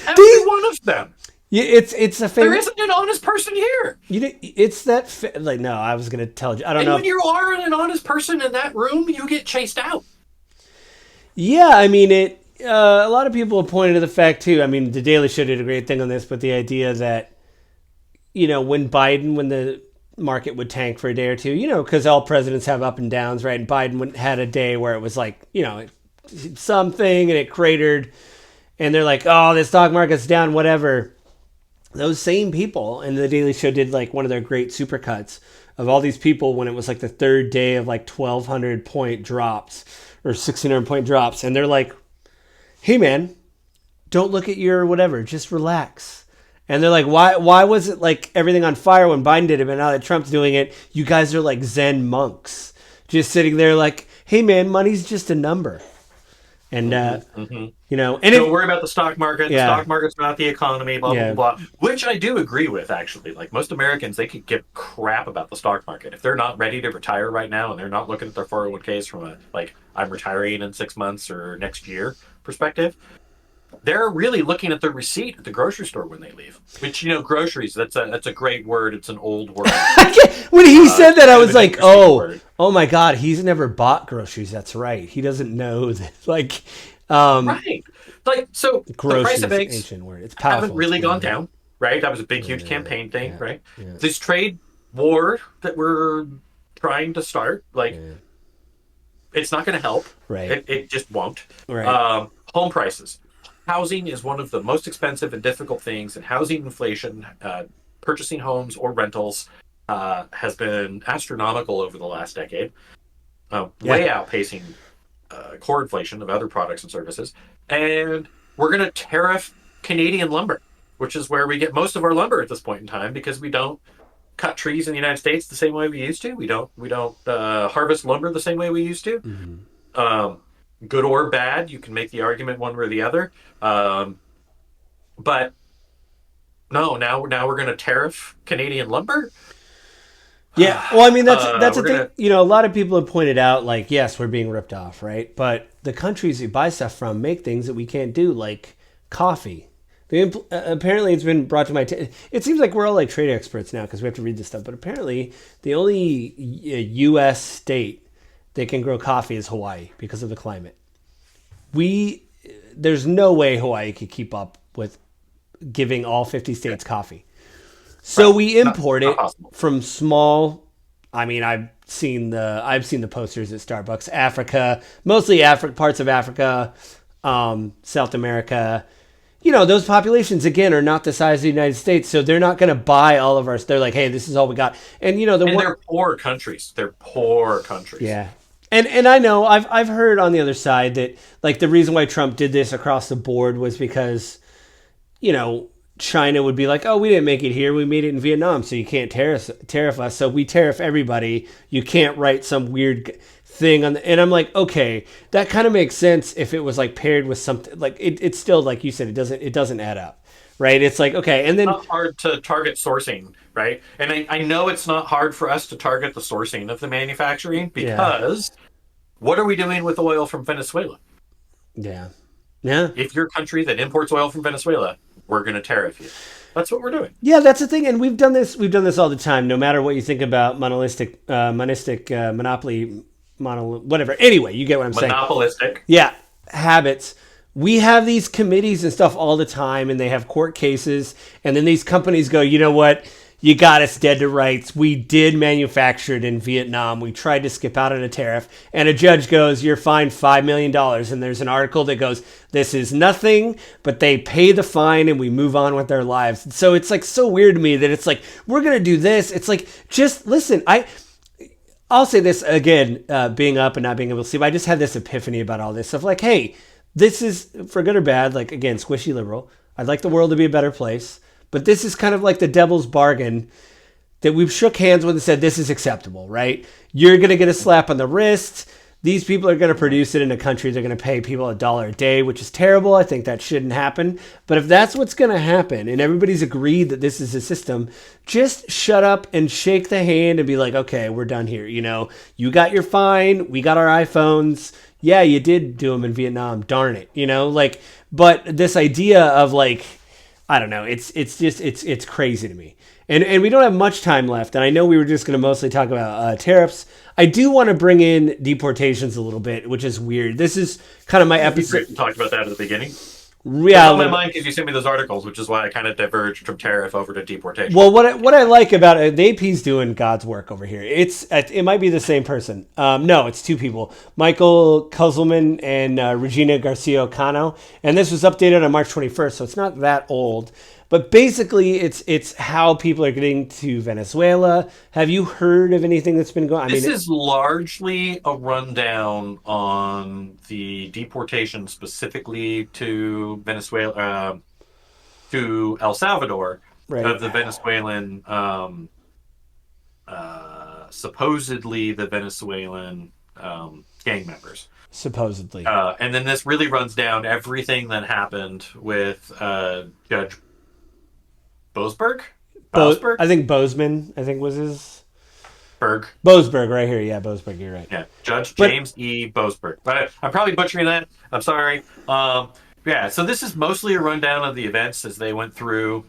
one of them.
yeah, it's a
There
famous.
isn't an honest person here.
It's that like no, I was gonna tell you. I don't
And
know.
when you are an honest person in that room, you get chased out.
Yeah, I mean it. A lot of people have pointed to the fact too. I mean, the Daily Show did a great thing on this, but the idea that when the market would tank for a day or two, because all presidents have up and downs, right? And Biden had a day where it was like, something and it cratered, and they're like, oh, the stock market's down, whatever. Those same people, and the Daily Show did like one of their great supercuts of all these people when it was like the third day of like 1,200 point drops or 1,600 point drops, and they're like, hey man, don't look at your whatever, just relax. And they're like, why was it like everything on fire when Biden did it, but now that Trump's doing it, you guys are like Zen monks, just sitting there like, hey man, money's just a number. And and
Don't worry about the stock market. The
yeah,
stock market's not the economy, blah, blah,
yeah,
blah, blah. Which I do agree with, actually. Like, most Americans, they could give crap about the stock market. If they're not ready to retire right now and they're not looking at their 401ks from a, like, I'm retiring in 6 months or next year perspective, they're really looking at their receipt at the grocery store when they leave. Which, groceries, that's a great word. It's an old word.
when he said that, I
Kind of
was
an
like,
interesting word.
oh my God, he's never bought groceries. That's right. He doesn't know that. Like,
Right. Like, so the price
groceries,
of eggs
ancient word. It's
haven't
powerful.
really
It's
gone
weird.
down, right? That was a big, huge campaign thing,
Yeah,
right?
yeah,
This trade war that we're trying to start, like,
yeah.
it's not going to help.
Right,
It just won't.
right.
Home prices. Housing is one of the most expensive and difficult things, and housing inflation, purchasing homes or rentals, has been astronomical over the last decade,
Yeah,
way outpacing core inflation of other products and services. And we're going to tariff Canadian lumber, which is where we get most of our lumber at this point in time because we don't cut trees in the United States the same way we used to. We don't harvest lumber the same way we used to. Um, Good or bad, you can make the argument one way or the other. But no, now we're going to tariff Canadian lumber.
yeah. Well, I mean, that's a
We're
thing.
gonna.
A lot of people have pointed out, like, yes, we're being ripped off, right? But the countries we buy stuff from make things that we can't do, like coffee. Apparently, it's been brought to my attention. It seems like we're all like trade experts now because we have to read this stuff. But apparently, the only U.S. state that can grow coffee is Hawaii because of the climate. We There's no way Hawaii could keep up with giving all 50 states coffee. So
Right.
we import
Not
it
possible.
from small. I mean, I've seen the posters at Starbucks. Africa, mostly Africa, parts of Africa, South America. Those populations again are not the size of the United States, so they're not going to buy all of our. They're like, hey, this is all we got, and the
And
one.
they're poor countries. They're poor countries.
Yeah. And I know I've heard on the other side that like the reason why Trump did this across the board was because China would be like, oh, we didn't make it here, we made it in Vietnam, so you can't tariff us, so we tariff everybody. You can't write some weird thing on and I'm like, okay, that kind of makes sense if it was like paired with something like it's still like you said, it doesn't add up, right? It's like okay, and then
Not hard to target sourcing, right? And I know it's not hard for us to target the sourcing of the manufacturing
yeah,
because what are we doing with oil from Venezuela?
yeah, yeah.
If you're a country that imports oil from Venezuela, we're going to tariff you. That's what we're doing.
Yeah, that's the thing, and we've done this all the time. No matter what you think about monopoly whatever. Anyway, you get what I'm saying.
Monopolistic.
Yeah, habits. We have these committees and stuff all the time, and they have court cases, and then these companies go, you know what? You got us dead to rights. We did manufacture it in Vietnam. We tried to skip out on a tariff, and a judge goes, you're fined $5 million. And there's an article that goes, this is nothing, but they pay the fine and we move on with their lives. So it's like so weird to me that it's like, we're going to do this. It's like, just listen, I'll say this again, being up and not being able to sleep. I just had this epiphany about all this stuff. Like, hey, this is, for good or bad, like, again, squishy liberal. I'd like the world to be a better place. But this is kind of like the devil's bargain that we've shook hands with and said, this is acceptable, right? You're going to get a slap on the wrist. These people are going to produce it in a country. They're going to pay people $1 a day, which is terrible. I think that shouldn't happen. But if that's what's going to happen and everybody's agreed that this is a system, just shut up and shake the hand and be like, okay, we're done here. You know, you got your fine. We got our iPhones. Yeah, you did do them in Vietnam. Darn it. You know, like, but this idea of like, I don't know. It's crazy to me. And we don't have much time left. And I know we were just going to mostly talk about tariffs. I do want to bring in deportations a little bit, which is weird. This is kind of my episode.
We talked about that at the beginning.
Yeah,
on my mind because you sent me those articles, which is why I kind of diverged from tariff over to deportation.
Well, what I like about it, the AP's doing God's work over here. It might be the same person. No, it's two people, Michael Kuzelman and Regina Garcia Cano, and this was updated on March 21st, so it's not that old. But basically, it's how people are getting to Venezuela. Have you heard of anything that's been going on?
This is largely a rundown on the deportation specifically to Venezuela, to El Salvador,
right,
of the Venezuelan, supposedly the Venezuelan gang members.
Supposedly.
And then this really runs down everything that happened with Judge Boasberg?
I think Bozeman, was his...
Berg.
Boasberg, right here. Yeah, Boasberg, you're right.
Yeah, Judge James E. Boasberg. But I'm probably butchering that. I'm sorry. Yeah, so this is mostly a rundown of the events as they went through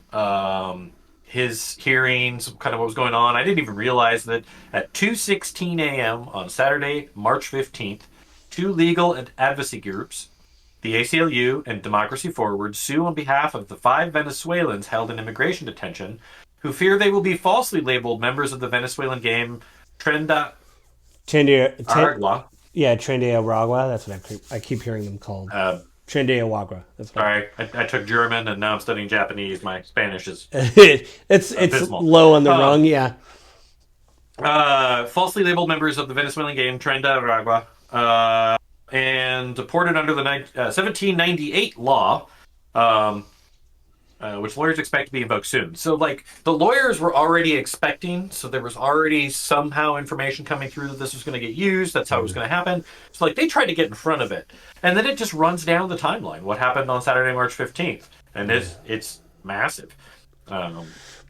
his hearings, kind of what was going on. I didn't even realize that at 2:16 a.m. on Saturday, March 15th, two legal and advocacy groups, the ACLU and Democracy Forward, sue on behalf of the 5 Venezuelans held in immigration detention who fear they will be falsely labeled members of the Venezuelan gang Aragua.
Yeah, Trende Aragua. That's what I keep hearing them called. Trende Aragua. That's
sorry, I took German and now I'm studying Japanese. My Spanish is
it's low on the rung. Yeah.
Falsely labeled members of the Venezuelan gang Trende Aragua. And deported under the 1798 law, which lawyers expect to be invoked soon. So, like, the lawyers were already expecting, so there was already somehow information coming through that this was going to get used. That's how it was going to happen. So, like, they tried to get in front of it. And then it just runs down the timeline. What happened on Saturday, March 15th? And it's massive.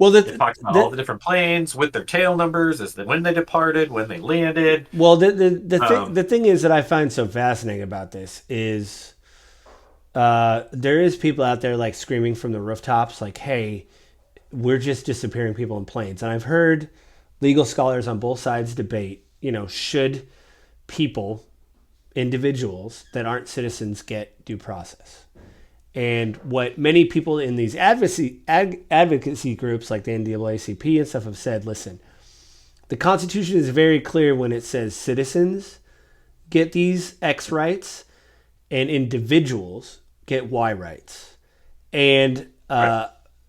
Well,
it talks about all the different planes with their tail numbers, as when they departed, when they landed.
Well, the thing is that I find so fascinating about this is there is people out there like screaming from the rooftops, like, "Hey, we're just disappearing people in planes." And I've heard legal scholars on both sides debate, should individuals that aren't citizens get due process? And what many people in these advocacy groups like the NAACP and stuff have said, listen, the Constitution is very clear when it says citizens get these X rights and individuals get Y rights. And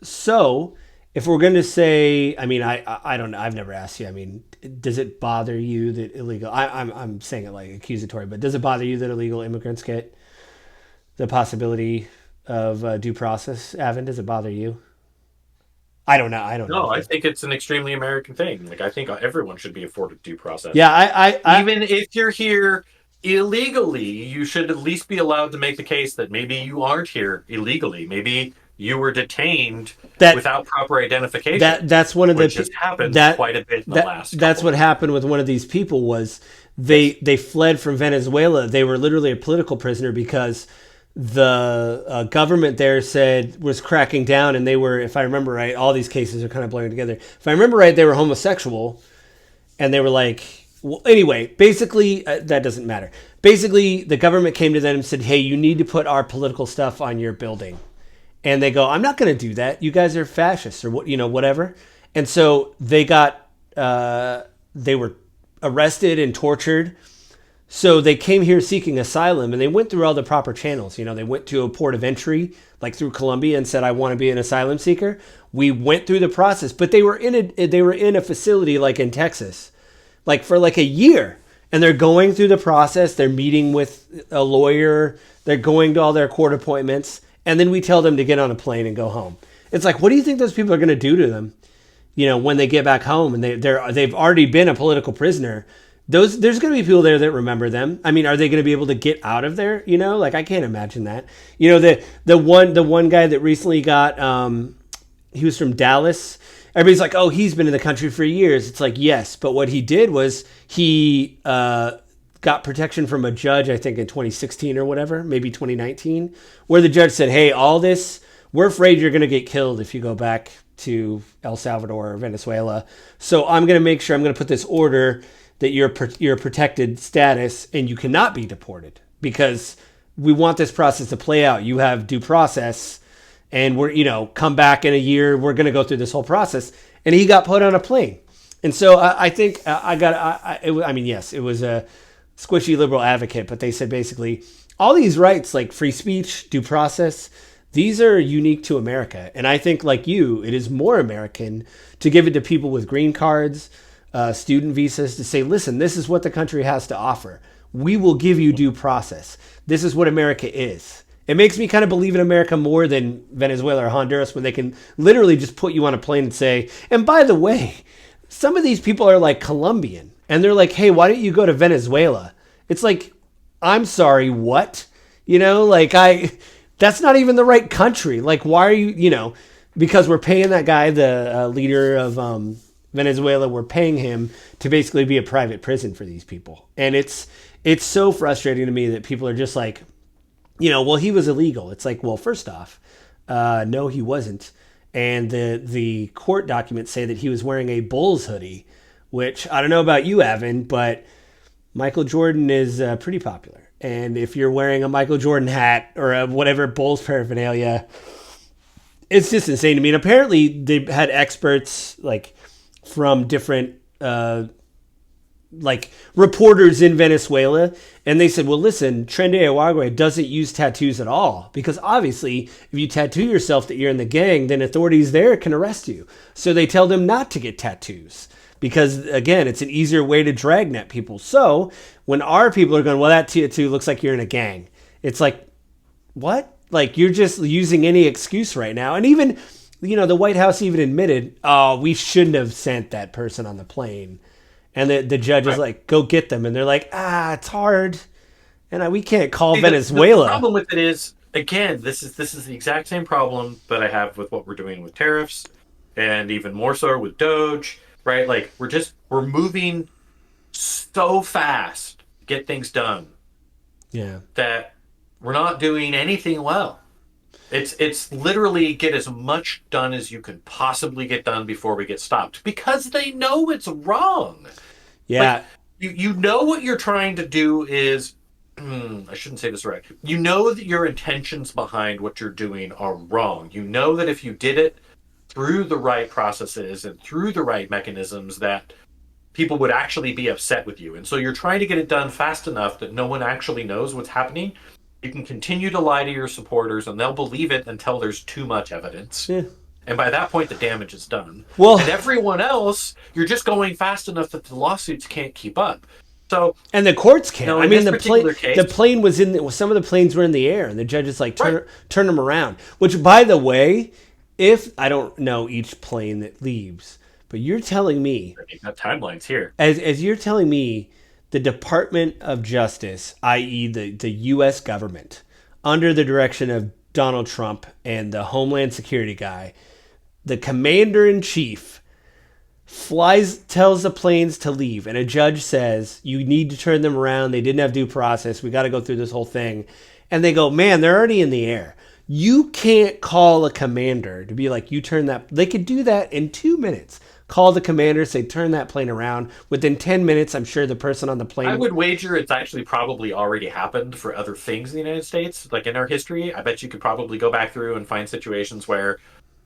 so if we're going to say, I mean, I don't know, I've never asked you, I mean, does it bother you that illegal, I'm saying it like accusatory, but does it bother you that illegal immigrants get the possibility of due process? Avin, does it bother you? I don't know.
No, I think it's an extremely American thing. Like, I think everyone should be afforded due process.
Yeah,
even if you're here illegally, you should at least be allowed to make the case that maybe you aren't here illegally. Maybe you were detained without proper identification.
That's one of
which has happened quite a bit in the last.
That's what happened with one of these people. Was they fled from Venezuela? They were literally a political prisoner because the government there was cracking down, and they were, if I remember right, all these cases are kind of blurring together. If I remember right, they were homosexual, and they were like, Well, anyway, basically, that doesn't matter. Basically, the government came to them and said, "Hey, you need to put our political stuff on your building." And they go, "I'm not going to do that. You guys are fascists or what, whatever." And so they were arrested and tortured. So they came here seeking asylum, and they went through all the proper channels. They went to a port of entry, like through Colombia, and said, "I want to be an asylum seeker." We went through the process, but they were in a facility like in Texas, like for like a year, and they're going through the process. They're meeting with a lawyer. They're going to all their court appointments, and then we tell them to get on a plane and go home. It's like, what do you think those people are going to do to them? When they get back home and they've already been a political prisoner. There's going to be people there that remember them. I mean, are they going to be able to get out of there? Like I can't imagine that. The one guy that recently got he was from Dallas. Everybody's like, "Oh, he's been in the country for years." It's like, yes, but what he did was he got protection from a judge, I think in 2016 or whatever, maybe 2019, where the judge said, "Hey, all this, we're afraid you're going to get killed if you go back to El Salvador or Venezuela. So I'm going to put this order that you're protected status and you cannot be deported because we want this process to play out. You have due process and come back in a year. We're going to go through this whole process." And he got put on a plane. And so I think yes, it was a squishy liberal advocate, but they said basically all these rights like free speech, due process, these are unique to America. And I think like you, it is more American to give it to people with green cards, student visas, to say, listen, this is what the country has to offer. We will give you due process. This is what America is. It makes me kind of believe in America more than Venezuela or Honduras when they can literally just put you on a plane and say, and by the way, some of these people are like Colombian and they're like, "Hey, why don't you go to Venezuela?" It's like, I'm sorry, what? That's not even the right country. Like, why are you, because we're paying that guy, the leader of Venezuela, we're paying him to basically be a private prison for these people. And it's so frustrating to me that people are just like, well, he was illegal. It's like, well, first off, no, he wasn't. And the court documents say that he was wearing a Bulls hoodie, which I don't know about you, Avin, but Michael Jordan is pretty popular. And if you're wearing a Michael Jordan hat or a whatever Bulls paraphernalia, it's just insane to me. And apparently they had experts like from different reporters in Venezuela. And they said, well, listen, Tren de Aragua doesn't use tattoos at all. Because obviously, if you tattoo yourself that you're in the gang, then authorities there can arrest you. So they tell them not to get tattoos. Because, again, it's an easier way to dragnet people. So when our people are going, well, that tattoo looks like you're in a gang. It's like, what? Like, you're just using any excuse right now. And even, the White House even admitted, oh, we shouldn't have sent that person on the plane. And the judge is like, go get them. And they're like, it's hard. And we can't call Venezuela.
The problem with it is, again, this is the exact same problem that I have with what we're doing with tariffs. And even more so with Doge. Right? Like we're moving so fast to get things done.
Yeah.
That we're not doing anything well. It's literally get as much done as you can possibly get done before we get stopped because they know it's wrong.
Yeah.
Like, you know what you're trying to do is I shouldn't say this right. You know that your intentions behind what you're doing are wrong. You know that if you did it through the right processes and through the right mechanisms that people would actually be upset with you. And so you're trying to get it done fast enough that no one actually knows what's happening. You can continue to lie to your supporters and they'll believe it until there's too much evidence.
Yeah.
And by that point, the damage is done.
Well,
and everyone else, you're just going fast enough that the lawsuits can't keep up. So,
and the courts can't. I mean, the plane was some of the planes were in the air and the judges like turn them around, which by the way, if I don't know each plane that leaves, but you're telling me
got timelines here.
As you're telling me, the Department of Justice, i.e., the U.S. government, under the direction of Donald Trump and the Homeland Security guy, the commander in chief tells the planes to leave, and a judge says you need to turn them around. They didn't have due process. We got to go through this whole thing, and they go, man, they're already in the air. You can't call a commander to be like, you turn that. They could do that in 2 minutes. call the commander, say turn that plane around. Within 10 minutes, I'm sure the person on the
I
plane.
would wager it's actually probably already happened for other things in the United States, like in our history. I bet you could probably go back through and find situations where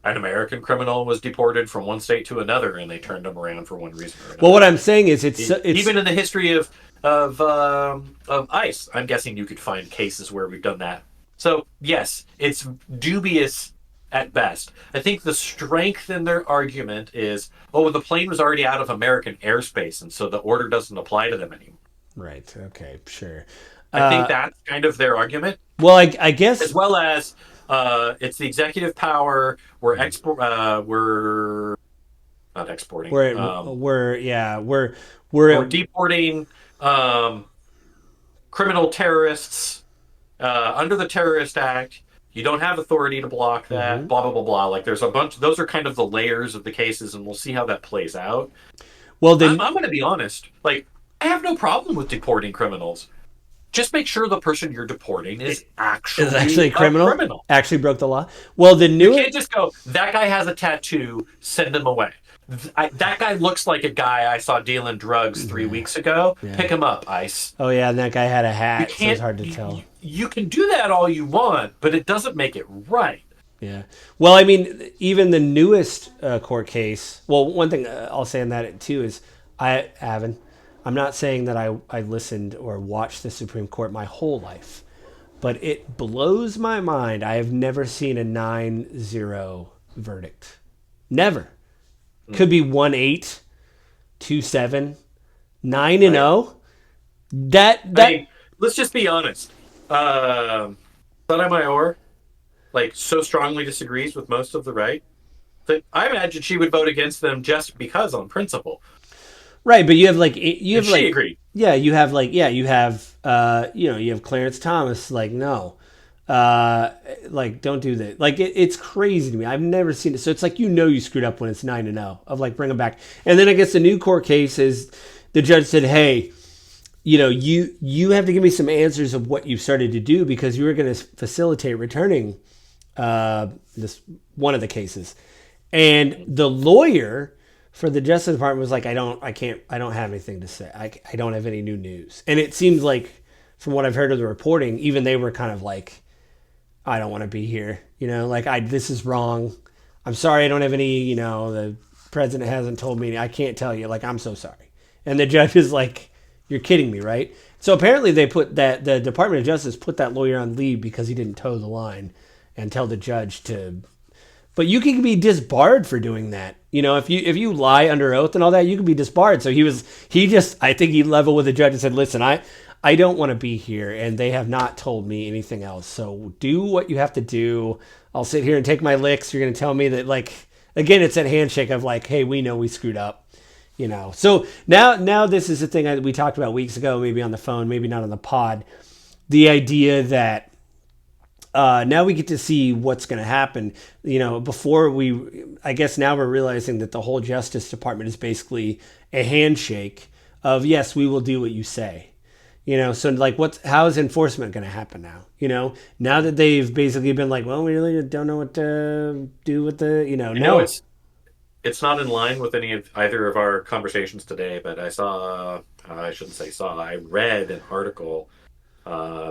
an American criminal was deported from one state to another, and they turned them around for one reason or
Well, what
another.
I'm saying is it's
Even in the history of ICE, I'm guessing you could find cases where we've done that. So yes, it's dubious at best. I think the strength in their argument is, oh, the plane was already out of American airspace, and so the order doesn't apply to them anymore.
right. Okay, sure.
I think that's kind of their argument,
Well, I guess
as well as it's the executive power. We're not exporting. We're
we're
deporting criminal terrorists under the Terrorist Act. You don't have authority to block that. Blah blah blah blah. Like there's a bunch. Those are kind of the layers of the cases, and we'll see how that plays out.
well
I'm
then
going to be honest. Like I have no problem with deporting criminals. Just make sure the person you're deporting is actually
a criminal.
criminal.
Actually broke the law. Well, the
You
new
can't just go, that guy has a tattoo, send him away. That guy looks like a guy I saw dealing drugs 3 weeks ago.
Yeah.
Pick him up, ICE.
Oh yeah, and that guy had a
You
hat, so
can't.
it's hard to tell.
You can do that all you want, but it doesn't make it right.
Yeah. Well, I mean, even the newest court case. Well, one thing I'll say on that too is, Avin, I'm not saying that I listened or watched the Supreme Court my whole life, but it blows my mind. I have never seen a 9-0 verdict. Never. Could be 1-8, 2-7, 9-0. That
I mean, let's just be honest. Sotomayor, like, so strongly disagrees with most of the right that I imagine she would vote against them just because on principle.
right, but you have like you have
She
like
agreed.
yeah, you have you have you have Clarence Thomas like no. Like don't do that. Like it's crazy to me. I've never seen it. So it's like you screwed up when it's 9-0 of like bring them back. And then I guess the new court case is the judge said, "Hey, you have to give me some answers of what you've started to do because you were going to facilitate returning this one of the cases." And the lawyer for the Justice Department was like, I don't have anything to say. I don't have any new news. And it seems like from what I've heard of the reporting, even they were kind of like, I don't want to be here. This is wrong. I'm sorry. I don't have any, the president hasn't told me. I can't tell you. Like, I'm so sorry. And the judge is like, you're kidding me, right? So apparently they put that, the Department of Justice put that lawyer on leave because he didn't toe the line and tell the judge to, but you can be disbarred for doing that. If you lie under oath and all that, you can be disbarred. So I think he leveled with the judge and said, listen, I don't want to be here, and they have not told me anything else. So do what you have to do. I'll sit here and take my licks. You're going to tell me that, like, again, it's that handshake of like, hey, we know we screwed up, So now this is the thing we talked about weeks ago, maybe on the phone, maybe not on the pod. The idea that now we get to see what's going to happen. I guess now we're realizing that the whole Justice Department is basically a handshake of, yes, we will do what you say. So like how is enforcement going to happen now? Now that they've basically been like, well, we really don't know what to do with the, no.
It's not in line with either of our conversations today, but I read an article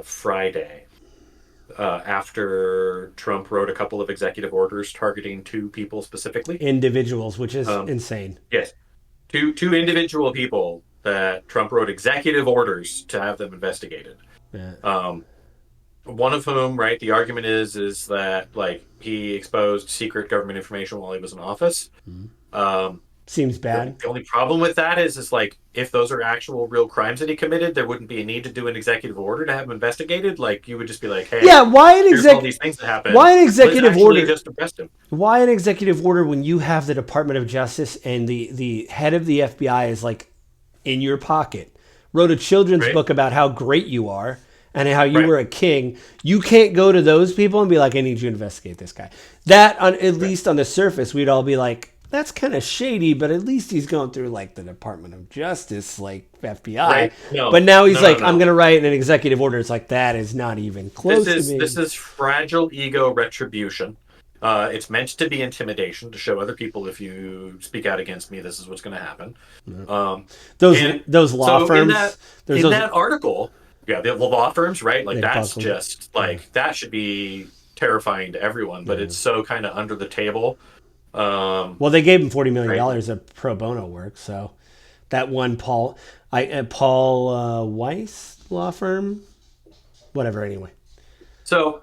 Friday after Trump wrote a couple of executive orders targeting two people specifically.
Individuals, which is insane.
Yes. Two individual people that Trump wrote executive orders to have them investigated.
Yeah.
One of whom, right, the argument is that like he exposed secret government information while he was in office.
Mm-hmm. Seems bad.
The only problem with that is like if those are actual real crimes that he committed, there wouldn't be a need to do an executive order to have him investigated. Like you would just be like, hey,
yeah, why an
here's all these things that happened.
Why an executive order?
Just arrest him.
Why an executive order when you have the Department of Justice and the head of the FBI is like in your pocket, wrote a children's book about how great you are and how you were a king. You can't go to those people and be like, I need you to investigate this guy. That, at least on the surface, we'd all be like, that's kind of shady, but at least he's going through like the Department of Justice, like FBI. Right.
No,
but now he's I'm going to write an executive order. It's like, that is not even close to me.
This is fragile ego retribution. It's meant to be intimidation to show other people if you speak out against me, this is what's going to happen. Um, and
those law
so
firms, there's
in
those
that article, yeah, the law firms, right? Like
they
that's
buckled.
just
Yeah.
like that should be terrifying to everyone, but
Yeah.
it's so kind of under the table.
Well, they gave him $40 million
Right. Like,
of pro bono work, so that one Paul Weiss law firm, whatever. Anyway,
so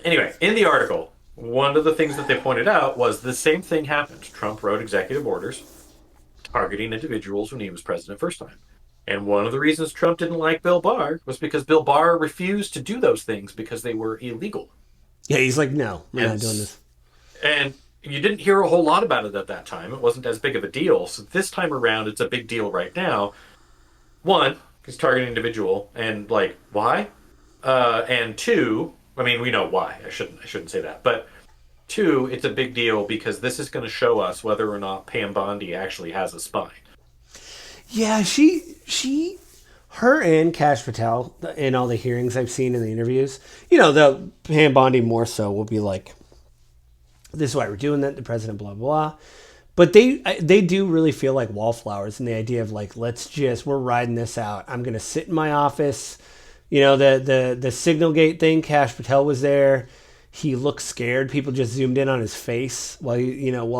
anyway, in the article, one of the things that they pointed out was the same thing happened. Trump wrote executive orders targeting individuals when he was president first time. And one of the reasons Trump didn't like Bill Barr was because Bill Barr refused to do those things because they were illegal.
yeah, he's like, no, we're
And
not doing this.
and you didn't hear a whole lot about it at that time. It wasn't as big of a deal. So this time around, it's a big deal right now. One, he's targeting individual, and like why? And two, I mean, we know why. I shouldn't say that, but two, it's a big deal because this is going to show us whether or not Pam Bondi actually has a spine.
Yeah, her and Cash Patel in all the hearings I've seen in the interviews, the Pam Bondi more so will be like, this is why we're doing that. The president, blah blah. But they do really feel like wallflowers, and the idea of like, we're riding this out. I'm gonna sit in my office. The Signal Gate thing. Cash Patel was there. He looked scared. People just zoomed in on his face while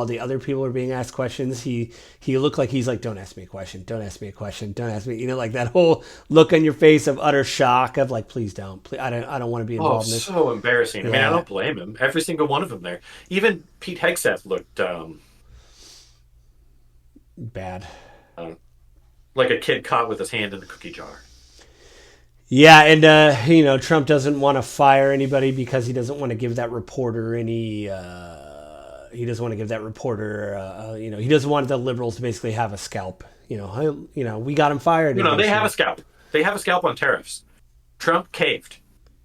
the other people are being asked questions. He looked like he's like, don't ask me a question. Don't ask me a question. Don't ask me. Like that whole look on your face of utter shock of like, please don't. Please, I don't want to be
Oh,
involved in this.
so embarrassing. I mean, I
Yeah,
don't blame him. Every single one of them there. Even Pete Hegseth looked
bad.
uh, like a kid caught with his hand in the cookie jar.
Yeah, and Trump doesn't want to fire anybody because he doesn't want to give that reporter any. He doesn't want to give that reporter. He doesn't want the liberals to basically have a scalp. We got him fired.
No, they have a scalp. They have a scalp on tariffs. Trump caved.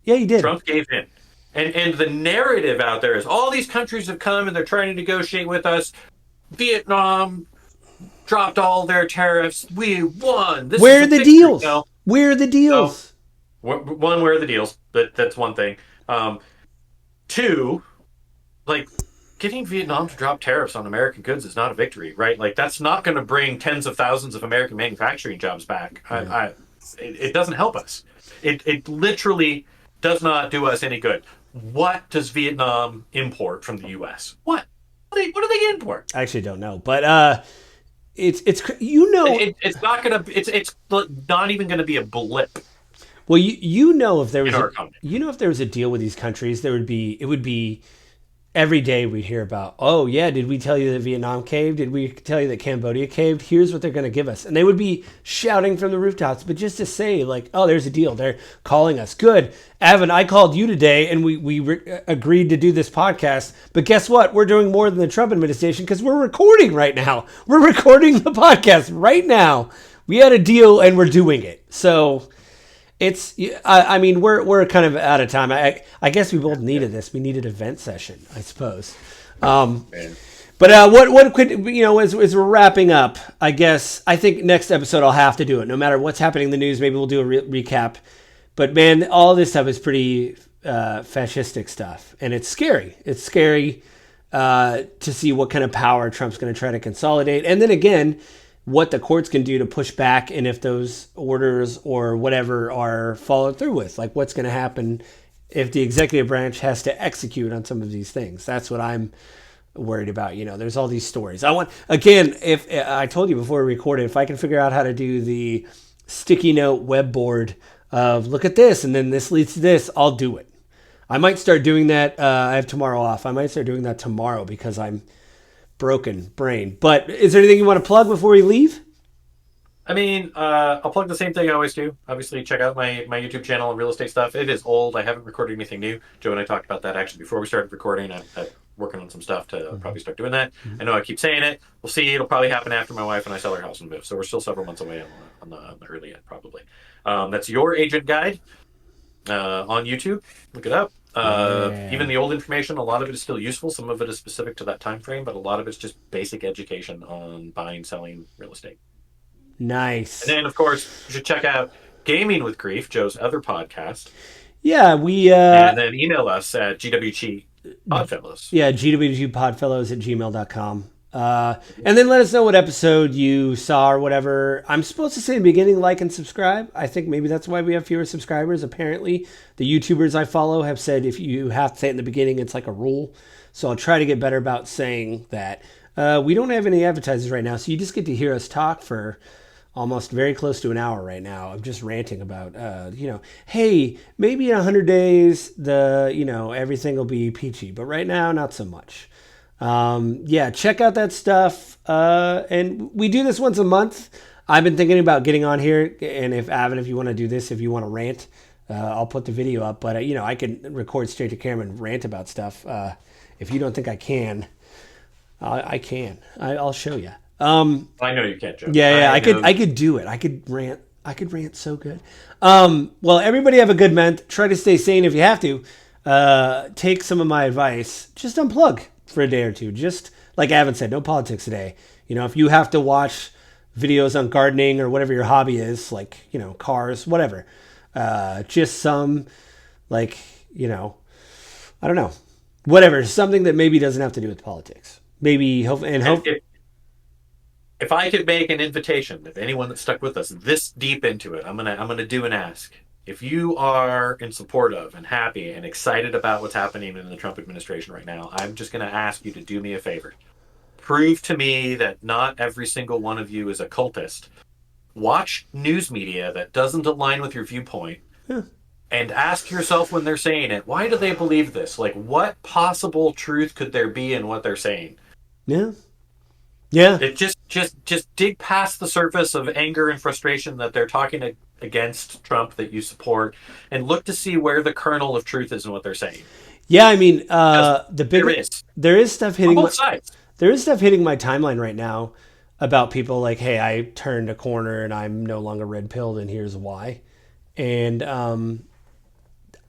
Yeah, he did.
Trump gave in. And the narrative out there is all these countries have come and they're trying to negotiate with us. Vietnam dropped all their tariffs. We won. This
Where
is
are
a
the
victory.
deals?
No,
Where are the
no.
deals?
One, where are the deals? That's one thing. Two, like getting Vietnam to drop tariffs on American goods is not a victory, right? Like that's not going to bring tens of thousands of American manufacturing jobs back.
Yeah.
It doesn't help us. It literally does not do us any good. What does Vietnam import from the U.S.? What do they import?
I actually don't know, but it's you know
It's not gonna. It's not even gonna be a blip
well you know if there
in
was
our
a
economy.
if there was a deal with these countries, it would be every day we'd hear about, oh yeah, did we tell you that Vietnam caved? Did we tell you that Cambodia caved? Here's what they're going to give us. And they would be shouting from the rooftops. But just to say like, oh, there's a deal. They're calling us. Good. Avin, I called you today and we agreed to do this podcast. But guess what? We're doing more than the Trump administration because we're recording right now. We're recording the podcast right now. We had a deal and we're doing it. So it's, I mean, we're kind of out of time. I guess we both needed this. We needed a vent session, I suppose.
Man.
But what could, as we're wrapping up, I think next episode I'll have to do it. No matter what's happening in the news, maybe we'll do a recap. But man, all this stuff is pretty fascistic stuff. And it's scary. It's scary to see what kind of power Trump's going to try to consolidate. And then again, what the courts can do to push back, and if those orders or whatever are followed through with, like what's going to happen if the executive branch has to execute on some of these things. That's what I'm worried about. There's all these stories. If I told you before we recorded, if I can figure out how to do the sticky note web board of look at this and then this leads to this, I'll do it. I might start doing that. I have tomorrow off. I might start doing that tomorrow because I'm broken brain. But is there anything you want to plug before we leave?
I mean, I'll plug the same thing I always do. Obviously, check out my YouTube channel and real estate stuff. It is old. I haven't recorded anything new. Joe and I talked about that actually before we started recording. I'm working on some stuff to probably start doing that. I know I keep saying it. We'll see. It'll probably happen after my wife and I sell our house and move. So we're still several months away on the early end, probably. That's Your Agent Guide on YouTube. Look it up. Even the old information, a lot of it is still useful. Some of it is specific to that time frame, but a lot of it's just basic education on buying, selling real estate.
Nice.
And then, of course, you should check out Gaming with Grief, Joe's other podcast.
Yeah, we
and then email us at gwg Podfellows.
Yeah, gwtpodfellows@gmail.com. And then let us know what episode you saw or whatever. I'm supposed to say in the beginning, like and subscribe. I think maybe that's why we have fewer subscribers. Apparently, the YouTubers I follow have said if you have to say it in the beginning, it's like a rule. So I'll try to get better about saying that. We don't have any advertisers right now, so you just get to hear us talk for almost very close to an hour right now. I'm just ranting about, hey, maybe in 100 days, everything will be peachy. But right now, not so much. Check out that stuff. And we do this once a month. I've been thinking about getting on here. And if you want to do this, if you want to rant, I'll put the video up. But, I can record straight to camera and rant about stuff. If you don't think I can, I can. I'll show you.
I know you can't joke.
Yeah, I could do it. I could rant so good. Well, everybody have a good month. Try to stay sane if you have to. Take some of my advice. Just unplug for a day or two. Just like Avin said, no politics today. If you have to watch videos on gardening or whatever your hobby is, like, cars, whatever. Just some, I don't know, whatever, something that maybe doesn't have to do with politics. Maybe hope.
If I could make an invitation, if anyone that's stuck with us this deep into it, I'm gonna do an ask. If you are in support of and happy and excited about what's happening in the Trump administration right now, I'm just gonna ask you to do me a favor. Prove to me that not every single one of you is a cultist. Watch news media that doesn't align with your viewpoint.
Yeah.
And ask yourself when they're saying it, why do they believe this? Like, what possible truth could there be in what they're saying?
Yeah. Yeah.
It just dig past the surface of anger and frustration that they're talking against Trump that you support, and look to see where the kernel of truth is in what they're saying.
Yeah, I mean, there is stuff hitting
on both sides.
There is stuff hitting my timeline right now about people like, hey, I turned a corner and I'm no longer red pilled, and here's why. And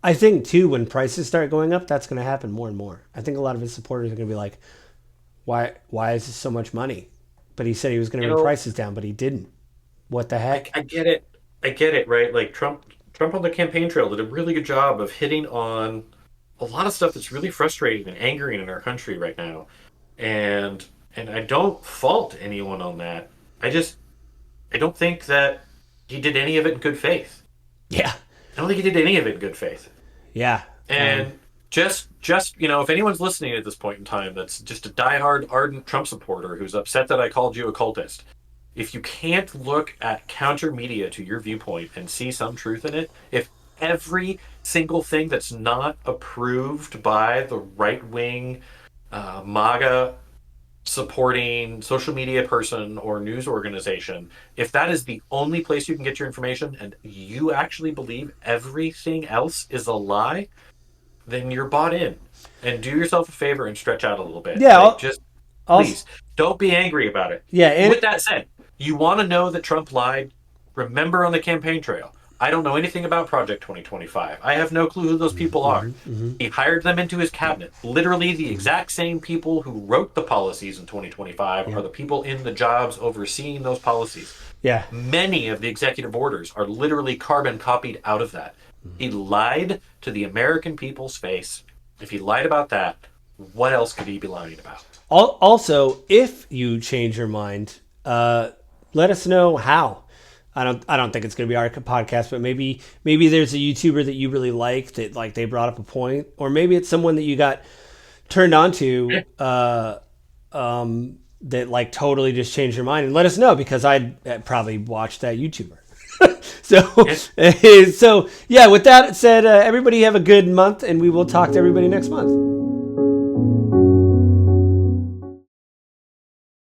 I think too, when prices start going up, that's going to happen more and more. I think a lot of his supporters are going to be like, Why is this so much money? But he said he was going to bring prices down, but he didn't. What the heck?
I get it, right? Like Trump on the campaign trail did a really good job of hitting on a lot of stuff that's really frustrating and angering in our country right now. And I don't fault anyone on that. I don't think that he did any of it in good faith.
Yeah.
I don't think he did any of it in good faith.
Yeah.
And just if anyone's listening at this point in time that's just a diehard ardent Trump supporter who's upset that I called you a cultist, if you can't look at counter media to your viewpoint and see some truth in it, if every single thing that's not approved by the right-wing MAGA supporting social media person or news organization, if that is the only place you can get your information and you actually believe everything else is a lie, then you're bought in. And do yourself a favor and stretch out a little bit.
Yeah.
Please don't be angry about it.
Yeah. And
with that said, you want to know that Trump lied? Remember on the campaign trail, I don't know anything about Project 2025. I have no clue who those people are. Mm-hmm. He hired them into his cabinet. Literally the exact same people who wrote the policies in 2025 are the people in the jobs overseeing those policies.
Yeah.
Many of the executive orders are literally carbon copied out of that. He lied to the American people's face. If he lied about that, what else could he be lying about?
Also, if you change your mind, let us know how. I don't think it's going to be our podcast, but maybe there's a YouTuber that you really like that, like, they brought up a point, or maybe it's someone that you got turned on to that like totally just changed your mind, and let us know, because I'd probably watch that YouTuber. So yeah, with that said, everybody have a good month, and we will talk to everybody next month.